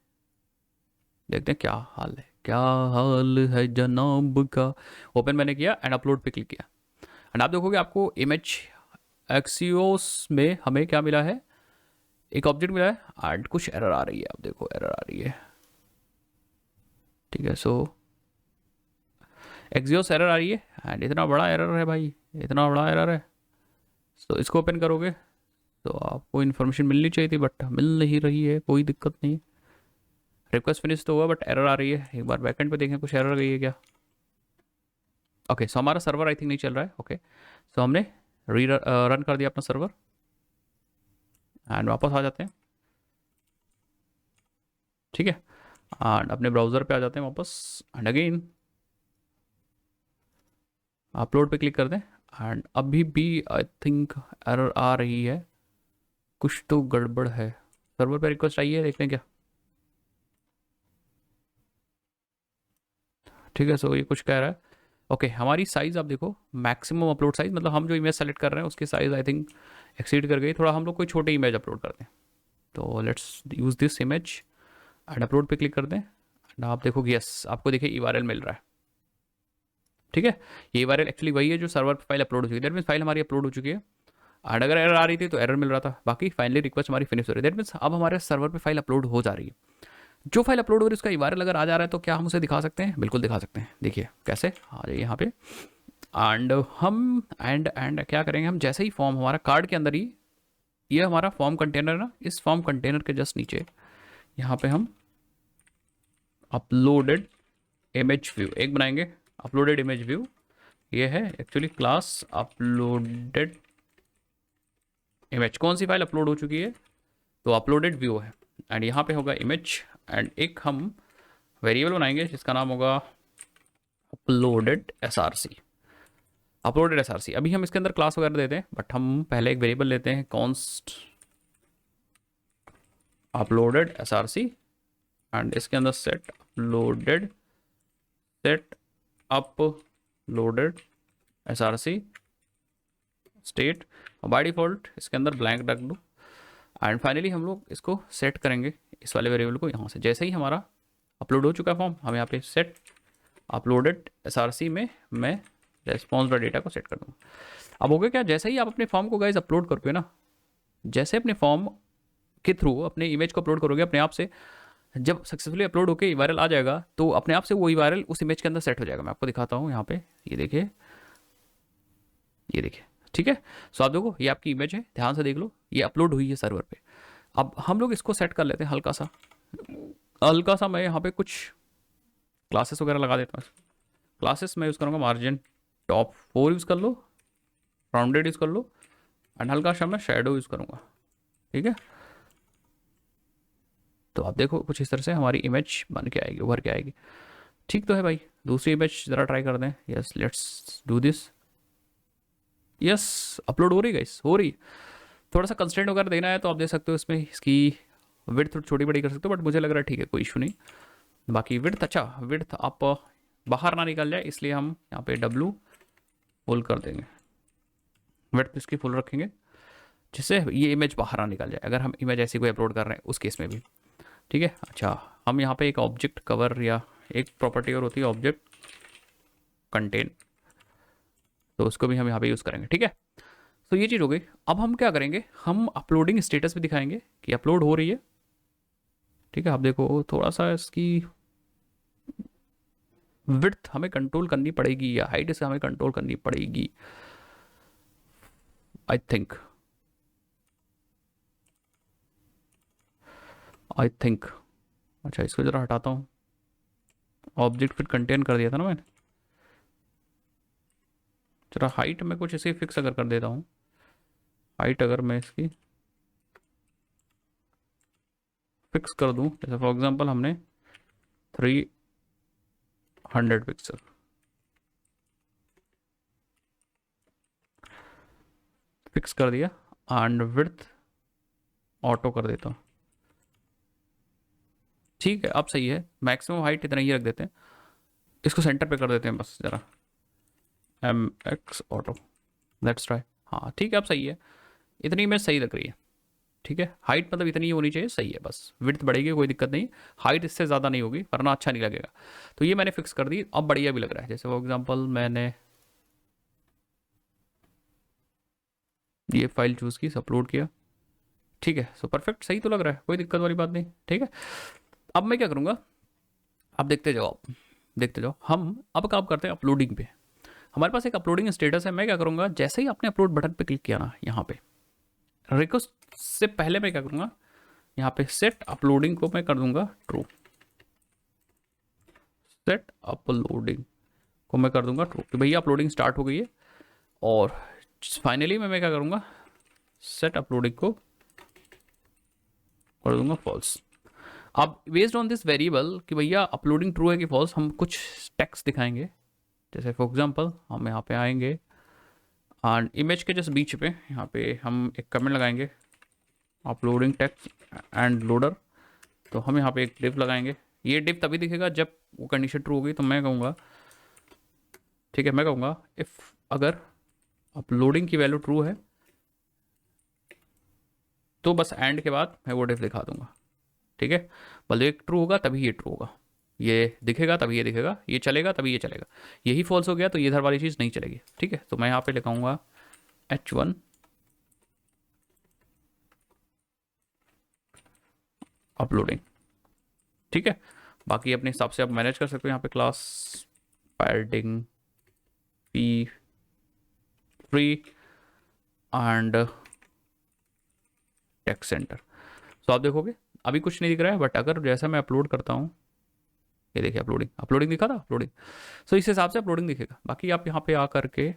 देखते हैं क्या हाल है, क्या हाल है जनाब का। ओपन मैंने किया एंड अपलोड पे क्लिक किया एंड आप देखोगे आपको इमेज एक्सियोस में हमें क्या मिला है, एक ऑब्जेक्ट मिला है एंड कुछ एरर आ रही है। आप देखो एरर आ रही है, ठीक है। सो एक्सियोस एरर आ रही है एंड इतना बड़ा एरर है भाई, इतना बड़ा एरर है। तो इसको ओपन करोगे तो आपको इन्फॉर्मेशन मिलनी चाहिए थी बट मिल नहीं रही है, कोई दिक्कत नहीं। रिक्वेस्ट फिनिश तो हुआ बट एरर आ रही है। एक बार बैकएंड पे देखें कुछ एरर गई है क्या। ओके, सो हमारा सर्वर आई थिंक नहीं चल रहा है। ओके, सो हमने रन कर दिया अपना सर्वर एंड वापस आ जाते हैं, ठीक है। एंड अपने ब्राउज़र पे आ जाते हैं वापस एंड अगेन अपलोड पे क्लिक कर दें एंड अभी भी आई थिंक एरर आ रही है, कुछ तो गड़बड़ है। सर्वर पे रिक्वेस्ट आई है, देखते हैं क्या। ठीक है, सो ये कुछ कह रहा है। ओके, हमारी साइज़ आप देखो, मैक्सिमम अपलोड साइज़, मतलब हम जो इमेज सेलेक्ट कर रहे हैं उसकी साइज़ आई थिंक एक्सीड कर गई थोड़ा। हम लोग कोई छोटी इमेज अपलोड करते हैं, तो let's use this image and upload पे क्लिक कर दें एंड आप देखोगे यस, आपको देखिए URL मिल रहा है, ठीक है। ये URL एक्चुअली वही है जो सर्वर पर फाइल अपलोड हो चुकी है। दैट मीन्स फाइल हमारी अपलोड हो चुकी है एंड अगर एरर आ रही थी तो एरर मिल रहा था, बाकी फाइनली रिक्वेस्ट हमारी फिनिश हो रही है। दैट मीन्स अब हमारे सर्वर पे फाइल अपलोड हो जा रही है। जो फाइल अपलोड हो रही है उसका URL अगर आ जा रहा है तो क्या हम उसे दिखा सकते हैं, बिल्कुल दिखा सकते हैं। देखिए कैसे, आ जाइए यहाँ पे एंड हम एंड क्या करेंगे, हम जैसे ही फॉर्म हमारा कार्ड के अंदर ही, ये हमारा फॉर्म कंटेनर ना, इस फॉर्म कंटेनर के जस्ट नीचे यहाँ पे हम अपलोडेड इमेज व्यू एक बनाएंगे। अपलोडेड इमेज व्यू ये है एक्चुअली क्लास अपलोडेड इमेज। कौन सी फाइल अपलोड हो चुकी है, तो अपलोडेड व्यू है एंड यहाँ पे होगा इमेज एंड एक हम वेरिएबल बनाएंगे जिसका नाम होगा अपलोडेड SRC। अपलोडेड SRC, अभी हम इसके अंदर क्लास वगैरह देते हैं बट हम पहले एक वेरिएबल लेते हैं, कॉन्स्ट अपलोडेड SRC एंड इसके अंदर set uploaded SRC state, by default इसके अंदर ब्लैंक रख दो एंड फाइनली हम लोग इसको सेट करेंगे इस वाले वेरिएबल को यहाँ से। जैसे ही हमारा अपलोड हो चुका फॉर्म, हम यहाँ पे सेट अपलोडेड SRC में मैं रेस्पॉन्स डेटा को सेट कर दूँ। अब हो गया क्या, जैसे ही आप अपने फॉर्म को गाइज अपलोड करोगे ना, जैसे अपने फॉर्म के थ्रू अपने इमेज को अपलोड करोगे, अपने आप से जब सक्सेसफुली अपलोड होकर URL आ जाएगा तो अपने आप से वो URL उस इमेज के अंदर सेट हो जाएगा। मैं आपको दिखाता हूँ यहाँ पे, ये देखिए, ये देखिए, ठीक है। सो आप देखो ये आपकी इमेज है, ध्यान से देख लो, ये अपलोड हुई है सर्वर पे। अब हम लोग इसको सेट कर लेते हैं हल्का सा मैं यहाँ पे कुछ क्लासेस वगैरह लगा देता हूँ। क्लासेस मैं यूज़ करूँगा मार्जिन टॉप 4 यूज़ कर लो, राउंडेड यूज़ कर लो एंड हल्का सा मैं शेडो यूज़ करूँगा, ठीक है। तो आप देखो कुछ इस तरह से हमारी इमेज बन के आएगी, उभर के आएगी। ठीक तो है भाई, दूसरी इमेज ज़रा ट्राई कर दें। Yes, let's do this. Yes, upload हो रही गाइस, हो रही। थोड़ा सा कंस्टेंट वगैरह देना है तो आप दे सकते हो इसमें, इसकी विड्थ थोड़ी छोटी बड़ी कर सकते हो बट मुझे लग रहा है ठीक है, कोई इशू नहीं। बाकी विड्थ, अच्छा विड्थ आप बाहर ना निकल जाए इसलिए हम यहाँ पे W फुल कर देंगे, विड्थ इसकी फुल रखेंगे जिससे ये इमेज बाहर ना निकल जाए, अगर हम इमेज ऐसी कोई अपलोड कर रहे हैं उस केस में भी। ठीक है, अच्छा हम यहाँ पे एक ऑब्जेक्ट कवर या एक प्रॉपर्टी और होती है ऑब्जेक्ट कंटेन, तो उसको भी हम यहाँ पे यूज़ करेंगे। ठीक है, तो ये चीज़ हो गई। अब हम क्या करेंगे, हम अपलोडिंग स्टेटस भी दिखाएंगे कि अपलोड हो रही है। ठीक है, आप देखो थोड़ा सा इसकी विड्थ हमें कंट्रोल करनी पड़ेगी या हाइट इसे हमें कंट्रोल करनी पड़ेगी, आई थिंक। अच्छा इसको ज़रा हटाता हूँ, ऑब्जेक्ट फिर कंटेन कर दिया था ना मैंने। जरा हाइट में कुछ ऐसे फिक्स अगर कर देता हूँ, हाइट अगर मैं इसकी फिक्स कर दूँ, जैसे फॉर एग्जांपल हमने 300 पिक्सल फिक्स कर दिया, एंड विड्थ ऑटो कर देता हूँ। ठीक है, अब सही है, मैक्सिमम हाइट इतना ही रख देते हैं, इसको सेंटर पे कर देते हैं बस ज़रा, MX ऑटो, लेट्स ट्राई। हाँ ठीक है, अब सही है, इतनी इमेज सही लग रही है। ठीक है, हाइट मतलब इतनी ही होनी चाहिए, सही है, बस विड्थ बढ़ेगी कोई दिक्कत नहीं, हाइट इससे ज़्यादा नहीं होगी वरना अच्छा नहीं लगेगा। तो ये मैंने फिक्स कर दी, अब बढ़िया भी लग रहा है। जैसे फॉर एग्जांपल मैंने ये फाइल चूज़ की, अपलोड किया, ठीक है, सो परफेक्ट, सही तो लग रहा है, कोई दिक्कत वाली बात नहीं। ठीक है, अब मैं क्या करूँगा, अब देखते जाओ, आप देखते जाओ, हम अब काम करते हैं अपलोडिंग पे। हमारे पास एक अपलोडिंग स्टेटस है, मैं क्या करूँगा, जैसे ही आपने अपलोड बटन पे क्लिक किया ना, यहाँ पे रिक्वेस्ट से पहले मैं क्या करूँगा, यहाँ पे सेट अपलोडिंग को मैं कर दूंगा ट्रू, सेट अपलोडिंग को मैं कर दूंगा ट्रू कि भैया अपलोडिंग स्टार्ट हो गई है। और फाइनली मैं क्या करूँगा, सेट अपलोडिंग को कर दूंगा फॉल्स। अब बेस्ड ऑन दिस वेरिएबल कि भैया अपलोडिंग ट्रू है कि फॉल्स, हम कुछ टेक्स्ट दिखाएंगे। जैसे फॉर एग्जांपल हम यहाँ पे आएंगे एंड इमेज के जस्ट बीच पे यहाँ पे हम एक कमेंट लगाएंगे, अपलोडिंग टेक्स्ट एंड लोडर। तो हम यहाँ पे एक डिव लगाएंगे, ये डिव तभी दिखेगा जब वो कंडीशन ट्रू होगी। तो मैं कहूँगा, ठीक है, मैं कहूँगा इफ़ अगर अपलोडिंग की वैल्यू ट्रू है तो बस एंड के बाद मैं वो डिव दिखा दूंगा। ठीक है, मतलब एक ट्रू होगा तभी ये ट्रू होगा, ये दिखेगा तभी ये दिखेगा, ये चलेगा तभी ये चलेगा। यही फॉल्स हो गया तो ये इधर वाली चीज़ नहीं चलेगी। ठीक है, तो मैं यहाँ पे लिखाऊंगा H1 अपलोडिंग। ठीक है, बाकी अपने हिसाब से आप मैनेज कर सकते हो। यहाँ पे class padding P free and text centre. तो आप देखोगे अभी कुछ नहीं दिख रहा है, बट अगर जैसा मैं अपलोड करता हूँ, ये देखिए अपलोडिंग, अपलोडिंग दिखा था, अपलोडिंग। सो इस हिसाब से अपलोडिंग दिखेगा। बाकी आप यहाँ पे आ करके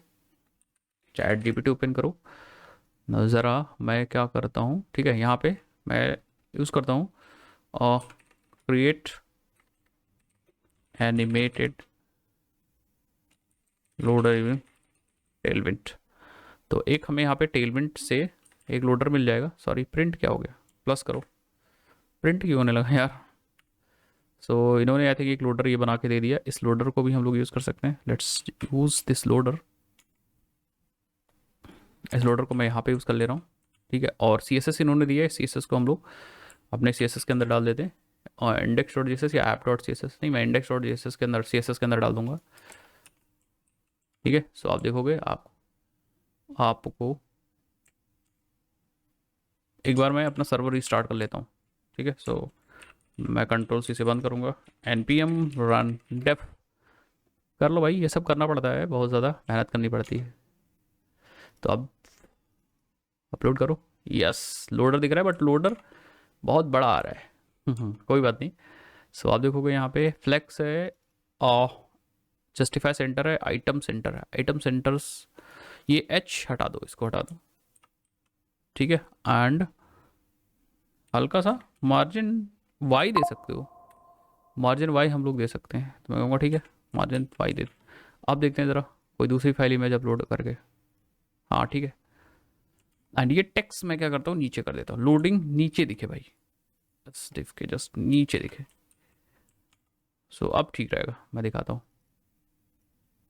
चैट GPT ओपन करो ज़रा, मैं क्या करता हूँ, ठीक है, यहाँ पे मैं यूज़ करता हूँ क्रिएट एनिमेटेड लोडर टेलविंट। तो एक हमें यहाँ पे टेलविंट से एक लोडर मिल जाएगा। सॉरी, प्रिंट क्या हो गया, प्लस करो, प्रिंट क्यों होने लगा यार। सो इन्होंने आई थिंक एक लोडर ये बना के दे दिया, इस लोडर को भी हम लोग यूज़ कर सकते हैं। लेट्स यूज़ दिस लोडर, इस लोडर को मैं यहाँ पे यूज़ कर ले रहा हूँ। ठीक है, और CSS इन्होंने दिया है, CSS को हम लोग अपने CSS के अंदर डाल देते हैं। और इंडेक्स डॉट CSS या ऐप डॉट CSS नहीं, मैं इंडेक्स डॉट CSS के अंदर CSS के अंदर डाल दूंगा। ठीक है, सो आप देखोगे आपको एक बार मैं अपना सर्वर रिस्टार्ट कर लेता हूँ। ठीक है, सो मैं Ctrl+C से बंद करूँगा, npm run def कर लो भाई, ये सब करना पड़ता है, बहुत ज़्यादा मेहनत करनी पड़ती है। तो अब अपलोड करो, यस लोडर दिख रहा है, बट लोडर बहुत बड़ा आ रहा है। कोई बात नहीं। सो आप देखोगे यहाँ पे फ्लेक्स है और जस्टिफाई सेंटर है, आइटम सेंटर है, आइटम सेंटर्स, ये H हटा दो, इसको हटा दो। ठीक है, एंड हल्का सा मार्जिन वाई दे सकते हो, मार्जिन वाई हम लोग दे सकते हैं। तो मैं कहूँगा ठीक है, मार्जिन वाई दे। आप देखते हैं ज़रा कोई दूसरी फाइल इमेज अपलोड करके। हाँ ठीक है, एंड ये टेक्स्ट मैं क्या करता हूँ, नीचे कर देता हूँ, लोडिंग नीचे दिखे भाई, डिफ के जस्ट नीचे दिखे। सो अब ठीक रहेगा, मैं दिखाता हूँ।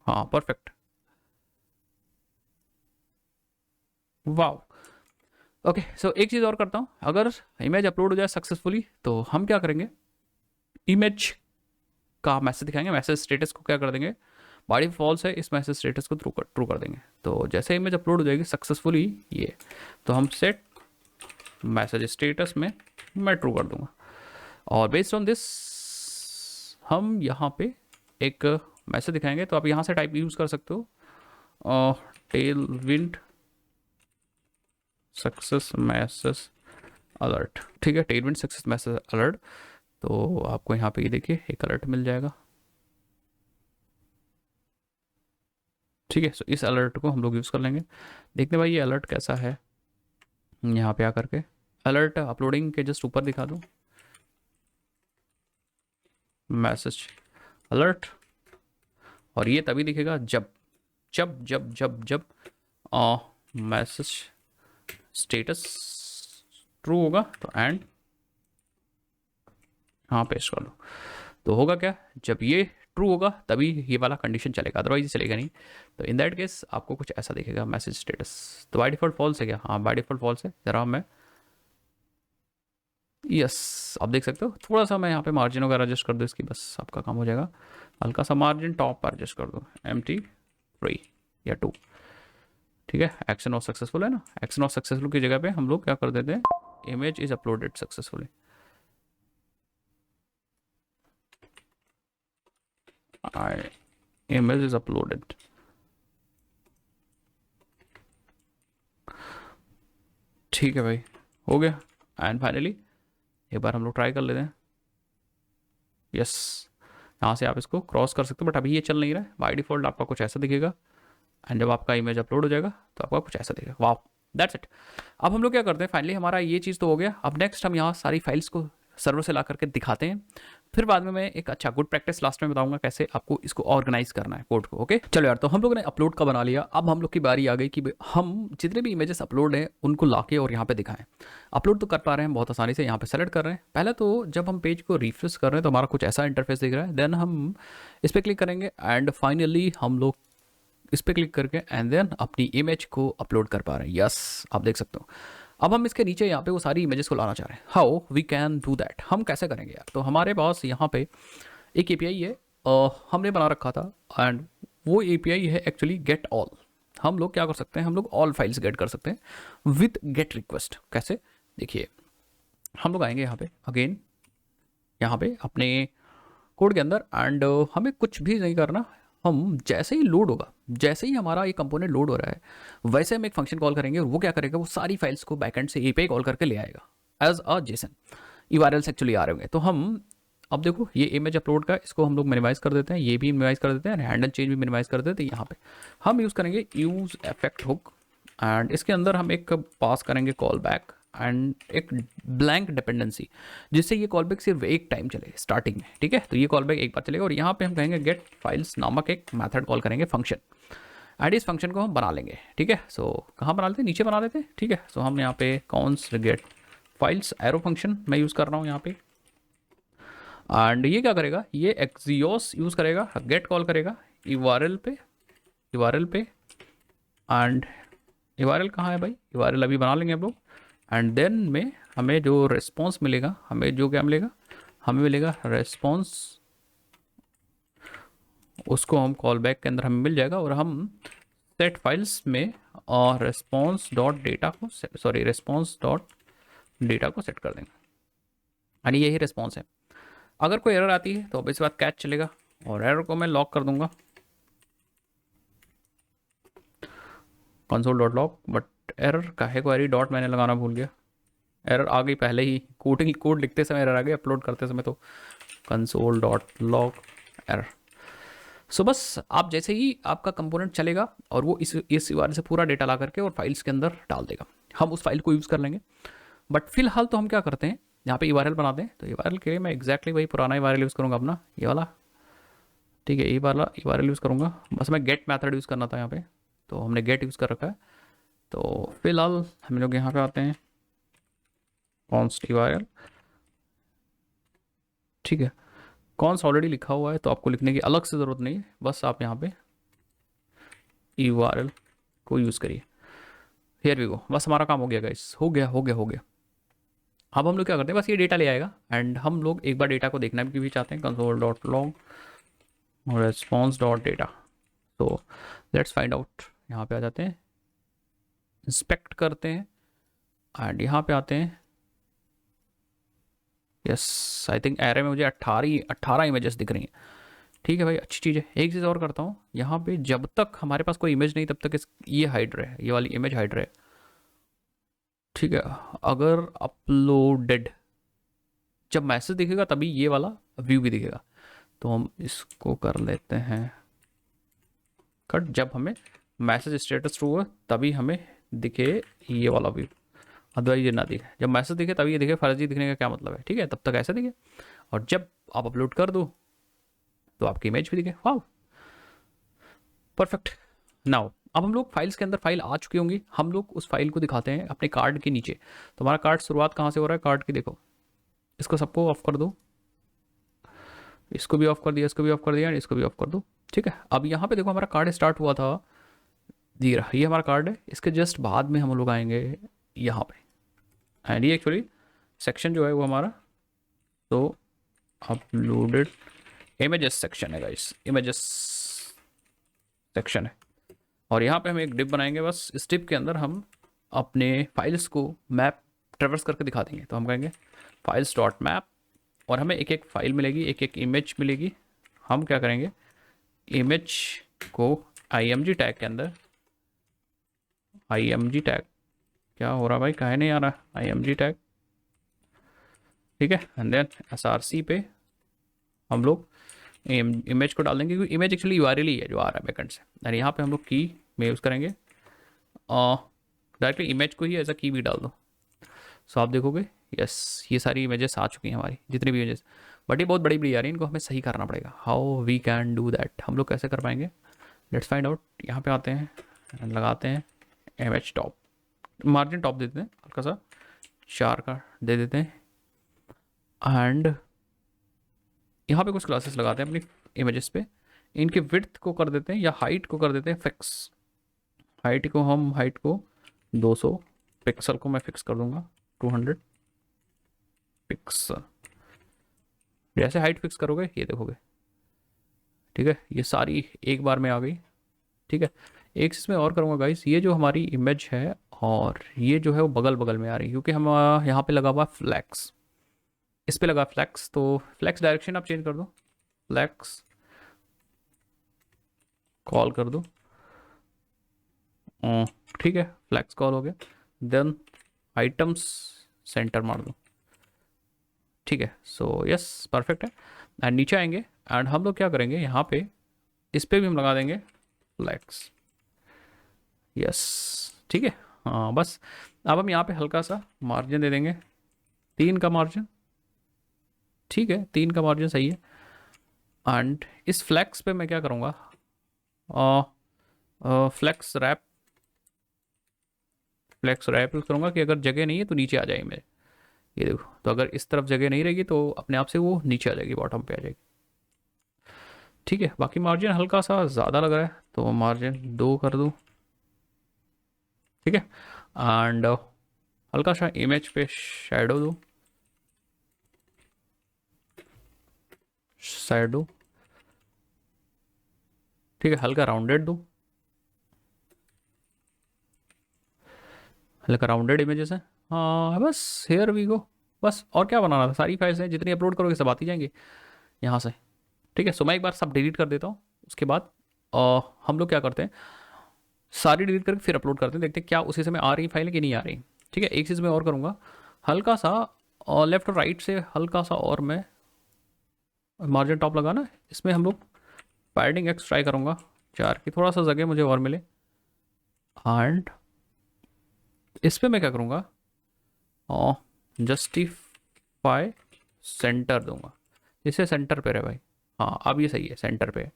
हाँ परफेक्ट, वाह। ओके सो एक चीज़ और करता हूँ, अगर इमेज अपलोड हो जाए सक्सेसफुली तो हम क्या करेंगे, इमेज का मैसेज दिखाएंगे, मैसेज स्टेटस को क्या कर देंगे, बॉडी फॉल्स है, इस मैसेज स्टेटस को ट्रू कर देंगे। तो जैसे इमेज अपलोड हो जाएगी सक्सेसफुली ये, तो हम सेट मैसेज स्टेटस में मैं ट्रू कर दूंगा, और बेस्ड ऑन दिस हम यहाँ पे एक मैसेज दिखाएंगे। तो आप यहाँ से टाइप यूज़ कर सकते हो, Tailwind success message alert, ठीक है, Tailwind success message alert. तो आपको यहाँ पे ये देखिए एक अलर्ट मिल जाएगा, ठीक है। सो इस अलर्ट को हम लोग यूज़ कर लेंगे। देखते भाई ये अलर्ट कैसा है, यहाँ पे आकर के अलर्ट अपलोडिंग के जस्ट ऊपर दिखा दूँ मैसेज अलर्ट, और ये तभी दिखेगा जब जब जब जब जब मैसेज स्टेटस ट्रू होगा। तो एंड हाँ पेस्ट कर लो, तो होगा क्या, जब ये ट्रू होगा तभी ये वाला कंडीशन चलेगा, अदरवाइज चलेगा नहीं। तो इन दैट केस आपको कुछ ऐसा दिखेगा मैसेज स्टेटस। तो बाय डिफॉल्ट फॉल्स है क्या, हाँ बाय डिफॉल्ट फॉल्स है। जरा मैं यस आप देख सकते हो, थोड़ा सा मैं यहाँ पे मार्जिन वगैरह एडजस्ट कर दूँ इसकी, बस आपका काम हो जाएगा। हल्का सा मार्जिन टॉप पर एडजस्ट कर दो, MT3 या 2, ठीक है। एक्शन ऑफ सक्सेसफुल है ना, एक्शन ऑफ सक्सेसफुल की जगह पे हम लोग क्या कर देते हैं, image is uploaded successfully. Image is uploaded, ठीक है भाई, हो गया। एंड फाइनली एक बार हम लोग ट्राई कर लेते हैं, यस यहाँ से आप इसको क्रॉस कर सकते हो, बट अभी ये चल नहीं रहा है। बाय डिफॉल्ट आपका कुछ ऐसा दिखेगा, एंड जब आपका इमेज अपलोड हो जाएगा तो आपका कुछ ऐसा दिखेगा। वाह दैट्स इट। अब हम लोग क्या करते हैं, फाइनली हमारा ये चीज़ तो हो गया। अब नेक्स्ट हम यहाँ सारी फाइल्स को सर्वर से ला करके दिखाते हैं, फिर बाद में मैं एक अच्छा गुड प्रैक्टिस लास्ट में बताऊंगा कैसे आपको इसको ऑर्गेनाइज करना है कोड को। ओके चलो यार, तो हम लोगों ने अपलोड का बना लिया। अब हम लोग की बारी आ गई कि हम जितने भी इमेजेस अपलोड हैं उनको लाके और यहाँ पे दिखाएं। अपलोड तो कर पा रहे हैं बहुत आसानी से, यहाँ पे सेलेक्ट कर रहे हैं। पहले तो जब हम पेज को रिफ्रेश कर रहे हैं तो हमारा कुछ ऐसा इंटरफेस दिख रहा है, देन हम इस पर क्लिक करेंगे एंड फाइनली हम लोग इस पर क्लिक करके एंड देन अपनी इमेज को अपलोड कर पा रहे हैं। यस आप देख सकते हो। अब हम इसके नीचे यहाँ पे वो सारी इमेजेस को लाना चाह रहे हैं। How we can do that, हम कैसे करेंगे यार। तो हमारे पास यहाँ पे एक एपीआई है, हमने बना रखा था, एंड वो एपीआई है एक्चुअली गेट ऑल। हम लोग क्या कर सकते हैं, हम लोग ऑल फाइल्स गेट कर सकते हैं विद गेट रिक्वेस्ट। कैसे, देखिए हम लोग आएंगे यहाँ पे अगेन, यहाँ पे अपने कोड के अंदर, एंड हमें कुछ भी नहीं करना। हम जैसे ही लोड होगा, जैसे ही हमारा ये कंपोनेंट लोड हो रहा है, वैसे हम एक फंक्शन कॉल करेंगे, और वो क्या करेगा, वो सारी फाइल्स को बैकएंड से एपीआई कॉल करके ले आएगा as a JSON. URLs actually आ रहे होंगे। तो हम अब देखो ये इमेज अपलोड का, इसको हम लोग मिनिमाइज कर देते हैं, ये भी मिनिमाइज कर देते हैं, हैंडल चेंज भी मिनिमाइज कर देते हैं। यहाँ पे हम यूज़ करेंगे यूज इफेक्ट हुक, एंड इसके अंदर हम एक पास करेंगे कॉल बैक एंड एक ब्लैंक डिपेंडेंसी, जिससे ये कॉल बैक सिर्फ एक टाइम चले स्टार्टिंग में, ठीक है। तो ये कॉल बैक एक बार चलेगा, और यहाँ पे हम कहेंगे गेट फाइल्स नामक एक मेथड कॉल करेंगे फंक्शन, एंड इस फंक्शन को हम बना लेंगे, ठीक है। सो कहाँ बना लेते हैं, नीचे बना लेते हैं, ठीक है। सो हम यहाँ पे const get files arrow function मैं यूज़ कर रहा हूँ यहाँ पे, एंड ये क्या करेगा, ये एक्सियोस यूज़ करेगा, गेट कॉल करेगा यूआरएल पे, एंड यूआरएल कहाँ है भाई, यूआरएल अभी बना लेंगे हम लोग। एंड देन में हमें जो रिस्पॉन्स मिलेगा, हमें जो क्या मिलेगा, हमें मिलेगा रिस्पॉन्स, उसको हम कॉल बैक के अंदर हमें मिल जाएगा, और हम सेट फाइल्स में और रिस्पॉन्स डॉट डेटा को सेट कर देंगे, यानी यही रिस्पॉन्स है। अगर कोई एरर आती है तो अब इस बात कैच चलेगा, और एरर को मैं लॉक कर दूंगा console dot lock, but error काहे को एरी डॉट मैंने लगाना भूल गया, एरर आ गई पहले ही, कोड लिखते समय एरर आ गई, अपलोड करते समय तो कंसोल डॉट लॉग एरर। सो बस आप जैसे ही आपका कंपोनेंट चलेगा और वो इस यूआरएल से पूरा डेटा ला करके और फाइल्स के अंदर डाल देगा, हम उस फाइल को यूज़ कर लेंगे। बट फिलहाल तो हम क्या करते हैं, यहाँ पे यूआरएल बनाते हैं। तो यूआरएल के लिए मैं एक्जैक्टली वही पुराना यूआरएल यूज़ करूँगा अपना, ये वाला, ठीक है, ये वाला यूआरएल यूज़ करूँगा। बस मैं गेट मैथड यूज़ करना था यहाँ पे, तो हमने गेट यूज़ कर रखा है। तो फिलहाल हम लोग यहाँ पे आते हैं कॉन्स्ट यूआरएल, ठीक है। कॉन्स ऑलरेडी लिखा हुआ है तो आपको लिखने की अलग से ज़रूरत नहीं है, बस आप यहाँ पे यूआरएल को यूज़ करिए। हियर वी गो, बस हमारा काम हो गया गाइस, हो गया हो गया हो गया। अब हम लोग क्या करते हैं, बस ये डेटा ले आएगा एंड हम लोग एक बार डेटा को देखना भी चाहते हैं, console dot log response dot data. तो लेट्स फाइंड आउट, यहाँ पे आ जाते हैं, इंस्पेक्ट करते हैं एंड यहाँ पे आते हैं। यस, आई थिंक एरे में मुझे 18 इमेजेस दिख रही हैं। ठीक है भाई, अच्छी चीज़ है। एक चीज़ और करता हूँ, यहाँ पे जब तक हमारे पास कोई इमेज नहीं तब तक ये हाइड रहे, ये वाली इमेज हाइड रहे। ठीक है, अगर अपलोडेड जब मैसेज दिखेगा तभी ये वाला व्यू भी दिखेगा। तो हम इसको कर लेते हैं कट, जब हमें मैसेज स्टेटस ट्रू हो तभी हमें दिखे ये वाला व्यू, अदरवाइज ये ना दिखे। जब मैसेज दिखे तभी ये दिखे, फर्जी दिखने का क्या मतलब है। ठीक है, तब तक ऐसा दिखे, और जब आप अपलोड कर दो तो आपकी इमेज भी दिखे। वाह, परफेक्ट। नाउ अब हम लोग फाइल्स के अंदर, फाइल आ चुकी होंगी, हम लोग उस फाइल को दिखाते हैं अपने कार्ड के नीचे। तो हमारा कार्ड शुरुआत कहाँ से हो रहा है, कार्ड की देखो, इसको सबको ऑफ कर दो, इसको भी ऑफ कर दिया, इसको भी ऑफ कर दिया, इसको भी ऑफ कर दो। ठीक है, अब यहाँ पे देखो हमारा कार्ड स्टार्ट हुआ था, जी रहा, ये हमारा कार्ड है। इसके जस्ट बाद में हम लोग आएंगे यहाँ पे, एंड ये एक्चुअली सेक्शन जो है वो हमारा तो अपलोडेड इमेजेस सेक्शन है गाइस, इमेजेस सेक्शन है। और यहाँ पे हम एक डिप बनाएंगे, बस इस डिप के अंदर हम अपने फाइल्स को मैप ट्रेवर्स करके दिखा देंगे। तो हम कहेंगे फाइल्स डॉट मैप, और हमें एक एक फाइल मिलेगी, एक एक इमेज मिलेगी। हम क्या करेंगे, इमेज को img टैग के अंदर, img टैग, क्या हो रहा भाई, काहे नहीं आ रहा img टैग। ठीक है, एंड देन src पे हम लोग इमेज को डाल देंगे, क्योंकि इमेज एक्चुअली URL ही है जो आ रहा है बैकेंड से। और यहाँ पे हम लोग की में यूज़ करेंगे, डायरेक्टली इमेज को ही एज अ की भी डाल दो। सो आप देखोगे, यस, ये सारी इमेजेस आ चुकी हैं हमारी, जितनी भी इमेजेस, बट ये बहुत बड़ी बड़ी आ रही है, इनको हमें सही करना पड़ेगा। How we can do that, हम लोग कैसे कर पाएंगे, लेट्स फाइंड आउट। यहाँ पे आते हैं, लगाते हैं इमेज टॉप, मार्जिन टॉप दे देते हैं, हल्का सा 4 का दे देते हैं, एंड यहाँ पे कुछ क्लासेस लगाते हैं अपनी इमेजेस पे। इनके विड्थ को कर देते हैं या हाइट को कर देते हैं फिक्स। हाइट को 200 पिक्सल को मैं फिक्स कर दूंगा 200 पिक्सल। जैसे हाइट फिक्स करोगे ये देखोगे, ठीक है, ये सारी एक बार में आ गई। ठीक है, एक चीज़ मैं और करूँगा गाइस, ये जो हमारी इमेज है और ये जो है वो बगल बगल में आ रही है, क्योंकि हम यहाँ पे लगा हुआ फ्लैक्स, इस पे लगा फ्लैक्स, तो फ्लैक्स डायरेक्शन आप चेंज कर दो, फ्लैक्स कॉल कर दो। ठीक है, फ्लैक्स कॉल हो गया, देन आइटम्स सेंटर मार दो। ठीक है, सो यस, परफेक्ट है। एंड नीचे आएंगे एंड हम लोग क्या करेंगे, यहाँ पे इस पे भी हम लगा देंगे फ्लैक्स। यस, ठीक है, हाँ बस। अब हम यहाँ पे हल्का सा मार्जिन दे देंगे, 3 का मार्जिन। ठीक है, 3 का मार्जिन सही है। एंड इस फ्लैक्स पे मैं क्या करूँगा, फ्लैक्स रैप यूज़ करूँगा कि अगर जगह नहीं है तो नीचे आ जाए इमेज। ये देखो, तो अगर इस तरफ जगह नहीं रहेगी तो अपने आप से वो नीचे आ जाएगी, बॉटम पे आ जाएगी। ठीक है, बाकी मार्जिन हल्का सा ज़्यादा लग रहा है तो मार्जिन 2 कर दूँ। ठीक है, एंड हल्का सा इमेज पे शैडो दो, शैडो। ठीक है, हल्का राउंडेड दो, हल्का राउंडेड इमेजेस है। हाँ बस, हेयर वी गो, बस। और क्या बनाना था, सारी फाइल्स हैं, जितनी अपलोड करोगे सब आती जाएंगी यहाँ से। ठीक है, सो मैं एक बार सब डिलीट कर देता हूँ, उसके बाद हम लोग क्या करते हैं, सारी डिलीट करके फिर अपलोड करते हैं, देखते हैं क्या उसी समय आ रही फाइल कि नहीं आ रही। ठीक है, एक चीज़ मैं और करूँगा, हल्का सा लेफ्ट और राइट से हल्का सा और मैं मार्जिन टॉप लगाना, इसमें हम लोग पैडिंग एक्स ट्राई करूँगा 4 की, थोड़ा सा जगह मुझे और मिले। एंड इस पर मैं क्या करूँगा, जस्टिफाई सेंटर दूंगा, इसे सेंटर पे रहे भाई। हाँ, अब ये सही है, सेंटर पे है।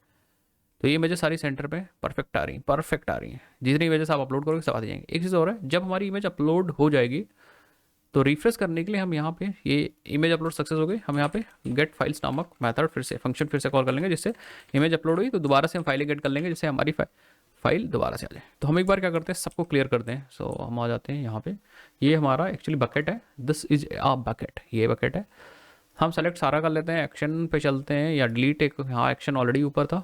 तो ये इमेजेस सारी सेंटर पे परफेक्ट आ रही हैं, परफेक्ट आ रही हैं। जितनी इमेजेस आप अपलोड करोगे सब आ जाएंगे। एक चीज़ और है, जब हमारी इमेज अपलोड हो जाएगी तो रिफ्रेश करने के लिए हम यहाँ पे, ये इमेज अपलोड सक्सेस हो गई, हम यहाँ पे गेट फाइल्स नामक मेथड फिर से फंक्शन फिर से कॉल कर लेंगे, जिससे इमेज अपलोड हुई तो दोबारा से हम फाइलें गेट कर लेंगे, जिससे हमारी फाइल दोबारा से आ जाए। तो हम एक बार क्या करते हैं, सबको क्लियर करते हैं। सो हम आ जाते हैं यहाँ पे, ये हमारा एक्चुअली बकेट है, दिस इज आ बकेट, ये बकेट है। हम सेलेक्ट सारा कर लेते हैं, एक्शन पे चलते हैं या डिलीट, एक हाँ एक्शन ऑलरेडी ऊपर था,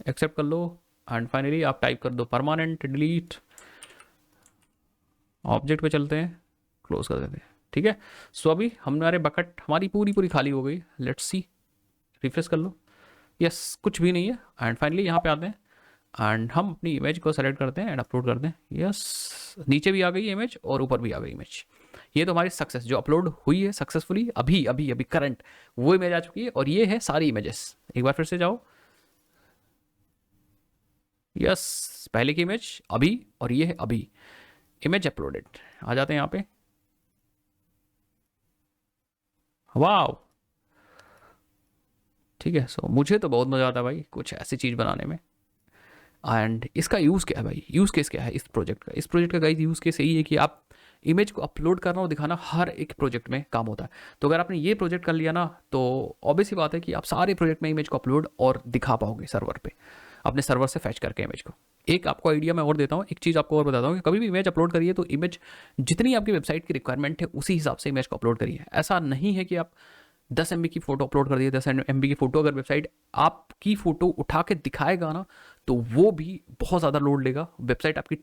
एक्सेप्ट कर लो। एंड फाइनली आप टाइप कर दो परमानेंट डिलीट, ऑब्जेक्ट पे चलते हैं, क्लोज कर देते हैं। ठीक है, सो अभी हमारे बकेट हमारी पूरी पूरी खाली हो गई। लेट्स सी, रिफ्रेश कर लो, यस कुछ भी नहीं है। एंड फाइनली यहाँ पे आते हैं एंड हम अपनी इमेज को सेलेक्ट करते हैं एंड अपलोड करते हैं। यस, नीचे भी आ गई इमेज और ऊपर भी आ गई इमेज। ये तो हमारी सक्सेस जो अपलोड हुई है सक्सेसफुली, अभी अभी अभी करंट वो इमेज आ चुकी है। और ये है सारी इमेजेस, एक बार फिर से जाओ, यस पहले की इमेज अभी, और ये है अभी इमेज अपलोडेड। आ जाते हैं यहाँ पे, वाह ठीक है। सो मुझे तो बहुत मज़ा आता है भाई कुछ ऐसी चीज़ बनाने में। एंड इसका यूज़ क्या है भाई, यूज़ केस क्या है इस प्रोजेक्ट का? इस प्रोजेक्ट का गाइस यूज़ केस यही है कि आप इमेज को अपलोड करना और दिखाना हर एक प्रोजेक्ट में काम होता है। तो अगर आपने ये प्रोजेक्ट कर लिया ना, तो ऑब्वियस ही बात है कि आप सारे प्रोजेक्ट में इमेज को अपलोड और दिखा पाओगे सर्वर पे, अपने सर्वर से फैच करके इमेज को। एक आपको आइडिया मैं और देता हूँ, एक चीज़ आपको और बताता हूँ कि कभी भी इमेज अपलोड करिए तो इमेज जितनी आपकी वेबसाइट की रिक्वायरमेंट है उसी हिसाब से इमेज को अपलोड करिए। ऐसा नहीं है कि आप 10 MB की फ़ोटो अपलोड कर दिए, 10 MB की फ़ोटो अगर वेबसाइट आपकी फ़ोटो उठा के दिखाएगा ना, तो वो भी बहुत ज़्यादा लोड लेगा, वेबसाइट आपकी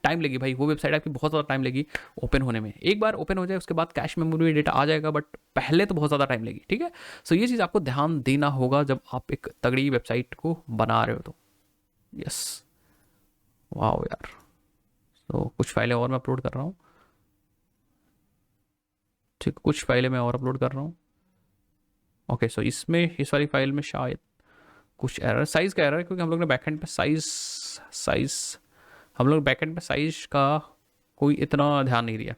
टाइम लेगी भाई, वो वेबसाइट आपकी बहुत ज़्यादा टाइम लेगी ओपन होने में। एक बार ओपन हो जाए उसके बाद कैश मेमोरी में डेटा आ जाएगा, बट पहले तो बहुत ज़्यादा टाइम लेगी। ठीक है, सो ये चीज़ आपको ध्यान देना होगा जब आप एक तगड़ी वेबसाइट को बना रहे हो तो। यस, वाह यार। तो कुछ फाइलें और मैं अपलोड कर रहा हूँ, ठीक, कुछ फाइलें मैं और अपलोड कर रहा हूँ। ओके, सो इसमें इस वाली फाइल में शायद कुछ एरर, साइज़ का एरर है, क्योंकि हम लोग ने बैकएंड पे साइज़ हम लोग बैकएंड पे साइज़ का कोई इतना ध्यान नहीं दिया,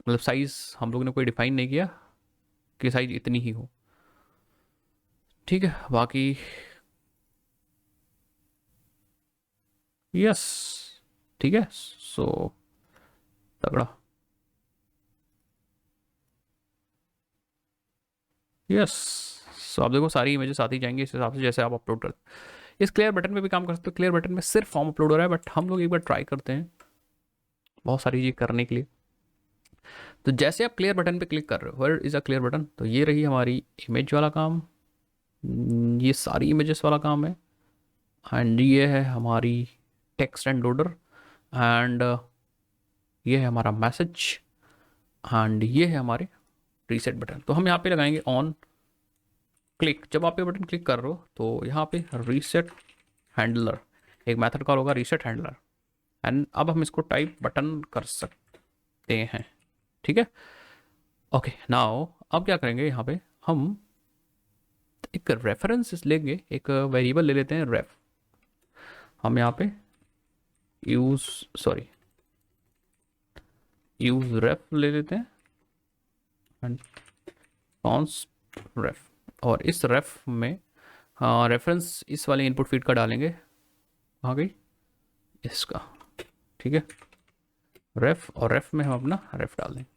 मतलब साइज़ हम लोग ने कोई डिफाइन नहीं किया कि साइज़ इतनी ही हो। ठीक है, बाकी यस ठीक है। सो तगड़ा, यस। सो आप देखो सारी इमेजेस आती जाएंगी इस हिसाब से जैसे आप अपलोड करते हैं। इस क्लियर बटन पे भी काम कर सकते हो, क्लियर बटन में सिर्फ फॉर्म अपलोड हो रहा है, बट हम लोग एक बार ट्राई करते हैं बहुत सारी चीज़ करने के लिए। तो जैसे आप क्लियर बटन पे क्लिक कर रहे हो, where is a clear button, तो ये रही हमारी इमेज वाला काम, ये सारी इमेजेस वाला काम है। एंड ये है हमारी टेक्स्ट एंड लोडर, एंड ये है हमारा मैसेज, एंड ये है हमारे रीसेट बटन। तो हम यहाँ पे लगाएंगे ऑन क्लिक। जब आप ये बटन क्लिक कर रहे हो तो यहाँ पे रीसेट हैंडलर, एक मेथड कॉल होगा रीसेट हैंडलर, एंड अब हम इसको टाइप बटन कर सकते हैं। ठीक है, ओके नाउ अब क्या करेंगे, यहाँ पे हम एक रेफरेंस लेंगे, एक वेरिएबल ले लेते हैं रेफ। हम यहाँ पे यूज रेफ ले लेते हैं एंड कॉन्स्ट रेफ, और इस रेफ में रेफरेंस इस वाले इनपुट फीड का डालेंगे, आ गई इसका। ठीक है, रेफ, और रेफ में हम अपना रेफ डाल देंगे।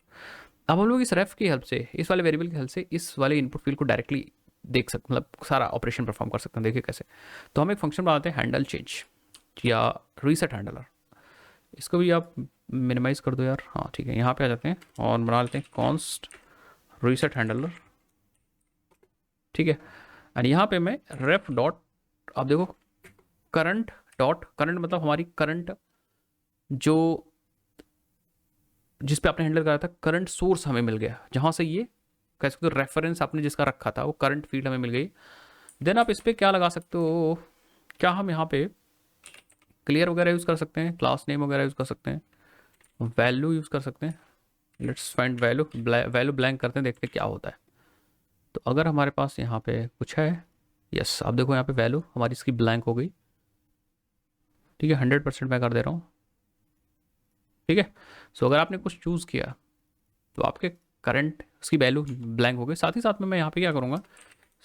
अब हम लोग इस रेफ की हेल्प से, इस वाले वेरिएबल की हेल्प से इस वाले इनपुट फील्ड को डायरेक्टली देख सकते, मतलब सारा ऑपरेशन परफॉर्म कर सकते हैं। देखिए कैसे, तो हम एक फंक्शन बनाते हैं हैंडल चेंज या रीसेट हैंडलर। इसको भी आप मिनिमाइज कर दो यार, हाँ ठीक है। यहाँ पे आ जाते हैं और बना लेते हैं कॉन्स्ट रीसेट हैंडलर। ठीक है, एंड यहाँ पे मैं रेफ डॉट, आप देखो करंट डॉट, करंट मतलब हमारी करंट जो जिस पे आपने हैंडल करा था, करंट सोर्स हमें मिल गया, जहाँ से ये कह सकते हो रेफरेंस आपने जिसका रखा था वो करंट फील्ड हमें मिल गई। देन आप इस पर क्या लगा सकते हो, क्या हम यहाँ पे क्लियर वगैरह यूज़ कर सकते हैं, क्लास नेम वगैरह यूज़ कर सकते हैं, वैल्यू यूज़ कर सकते हैं। Let's find value, value blank करते हैं, देखते हैं क्या होता है। तो अगर हमारे पास यहाँ पे कुछ है, यस आप देखो यहाँ पे वैल्यू हमारी इसकी ब्लैंक हो गई। ठीक है, 100% मैं कर दे रहा हूँ। ठीक है, सो अगर आपने कुछ चूज़ किया तो आपके करंट उसकी वैल्यू ब्लैंक हो गई। साथ ही साथ में मैं यहाँ पे क्या करूँगा,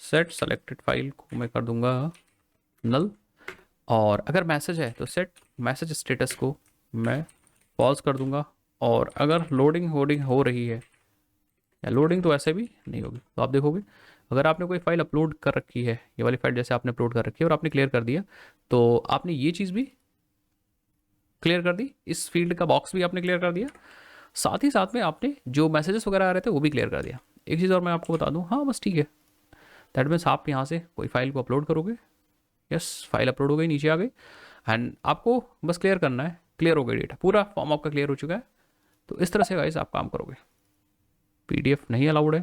सेट सेलेक्टेड फाइल को मैं कर दूंगा नल, और अगर मैसेज है तो सेट मैसेज स्टेटस को मैं पॉज कर दूंगा, और अगर लोडिंग होडिंग हो रही है, या लोडिंग तो ऐसे भी नहीं होगी, तो आप देखोगे अगर आपने कोई फाइल अपलोड कर रखी है, ये वाली फाइल जैसे आपने अपलोड कर रखी है और आपने क्लियर कर दिया, तो आपने ये चीज़ भी क्लियर कर दी, इस फील्ड का बॉक्स भी आपने क्लियर कर दिया, साथ ही साथ में आपने जो मैसेजेस वगैरह आ रहे थे वो भी क्लियर कर दिया। एक चीज़ और मैं आपको बता दूँ, हाँ बस ठीक है, दैट मीन्स आप यहाँ से कोई फाइल को अपलोड करोगे, यस फाइल अपलोड हो गई, नीचे आ गई, एंड आपको बस क्लियर करना है, क्लियर हो गई डेटा, पूरा फॉर्म आपका क्लियर हो चुका है। तो इस तरह से गाइस आप काम करोगे। पीडीएफ नहीं अलाउड है,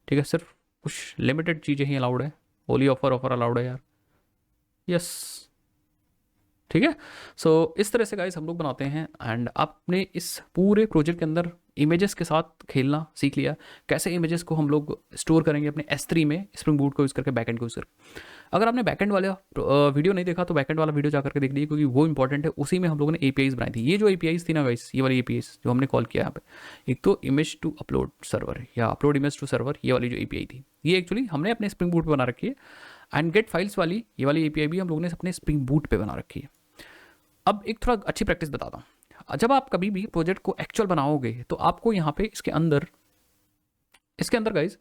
ठीक है, सिर्फ कुछ लिमिटेड चीज़ें ही अलाउड है, ओनली ऑफर अलाउड है यार, यस ठीक है। सो इस तरह से गाइस हम लोग बनाते हैं, एंड आपने इस पूरे प्रोजेक्ट के अंदर इमेजेस के साथ खेलना सीख लिया, कैसे इमेजेस को हम लोग स्टोर करेंगे अपने S3 में स्प्रिंग बूट को यूज़ करके, बैकएंड को यूज़ करके। अगर आपने बैकएंड वाला वीडियो नहीं देखा तो बैकएंड वाला वीडियो जा करके देख लीजिए, क्योंकि वो इंपॉर्टेंट है, उसी में हम लोगों ने एपीआईज बनाई थी। ये जो एपीआईज थी ना गाइस, ये वाली एपीआईज जो हमने कॉल किया यहाँ पे, एक तो इमेज टू अपलोड सर्वर या अपलोड इमेज टू सर्वर, ये वाली जो एपीआई थी, ये एक्चुअली हमने अपने स्प्रिंग बूट पे बना रखी है। एंड गेट फाइल्स वाली ये वाली एपीआई भी हम लोगों ने अपने स्प्रिंग बूट पे बना रखी है। अब एक थोड़ा अच्छी प्रैक्टिस बताता हूँ, जब आप कभी भी प्रोजेक्ट को एक्चुअल बनाओगे तो आपको यहाँ पे इसके अंदर गाइज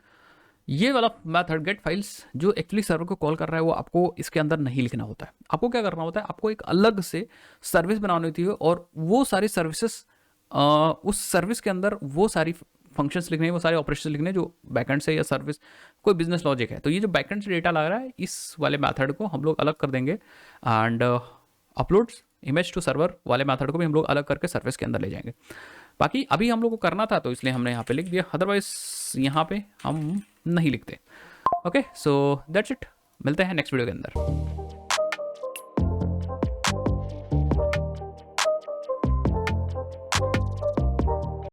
ये वाला मेथड गेट फाइल्स जो एक्चुअली सर्वर को कॉल कर रहा है वो आपको इसके अंदर नहीं लिखना होता है। आपको क्या करना होता है, आपको एक अलग से सर्विस बनानी होती है, और वो सारी सर्विसेज उस सर्विस के अंदर वो सारी फंक्शंस लिखने, वो सारे ऑपरेशन लिखने जो बैकएंड से या सर्विस कोई बिजनेस लॉजिक है। तो ये जो बैकएंड से डेटा लग रहा है, इस वाले मेथड को हम लोग अलग कर देंगे, and uploads image to server वाले मेथड को भी हम लोग अलग करके सर्विस के अंदर ले जाएंगे। बाकी अभी हम लोग को करना था तो इसलिए हमने यहाँ पे लिख दिया, अदरवाइज यहाँ पे हम नहीं लिखते। ओके, सो दैट्स इट, मिलते हैं नेक्स्ट वीडियो के अंदर।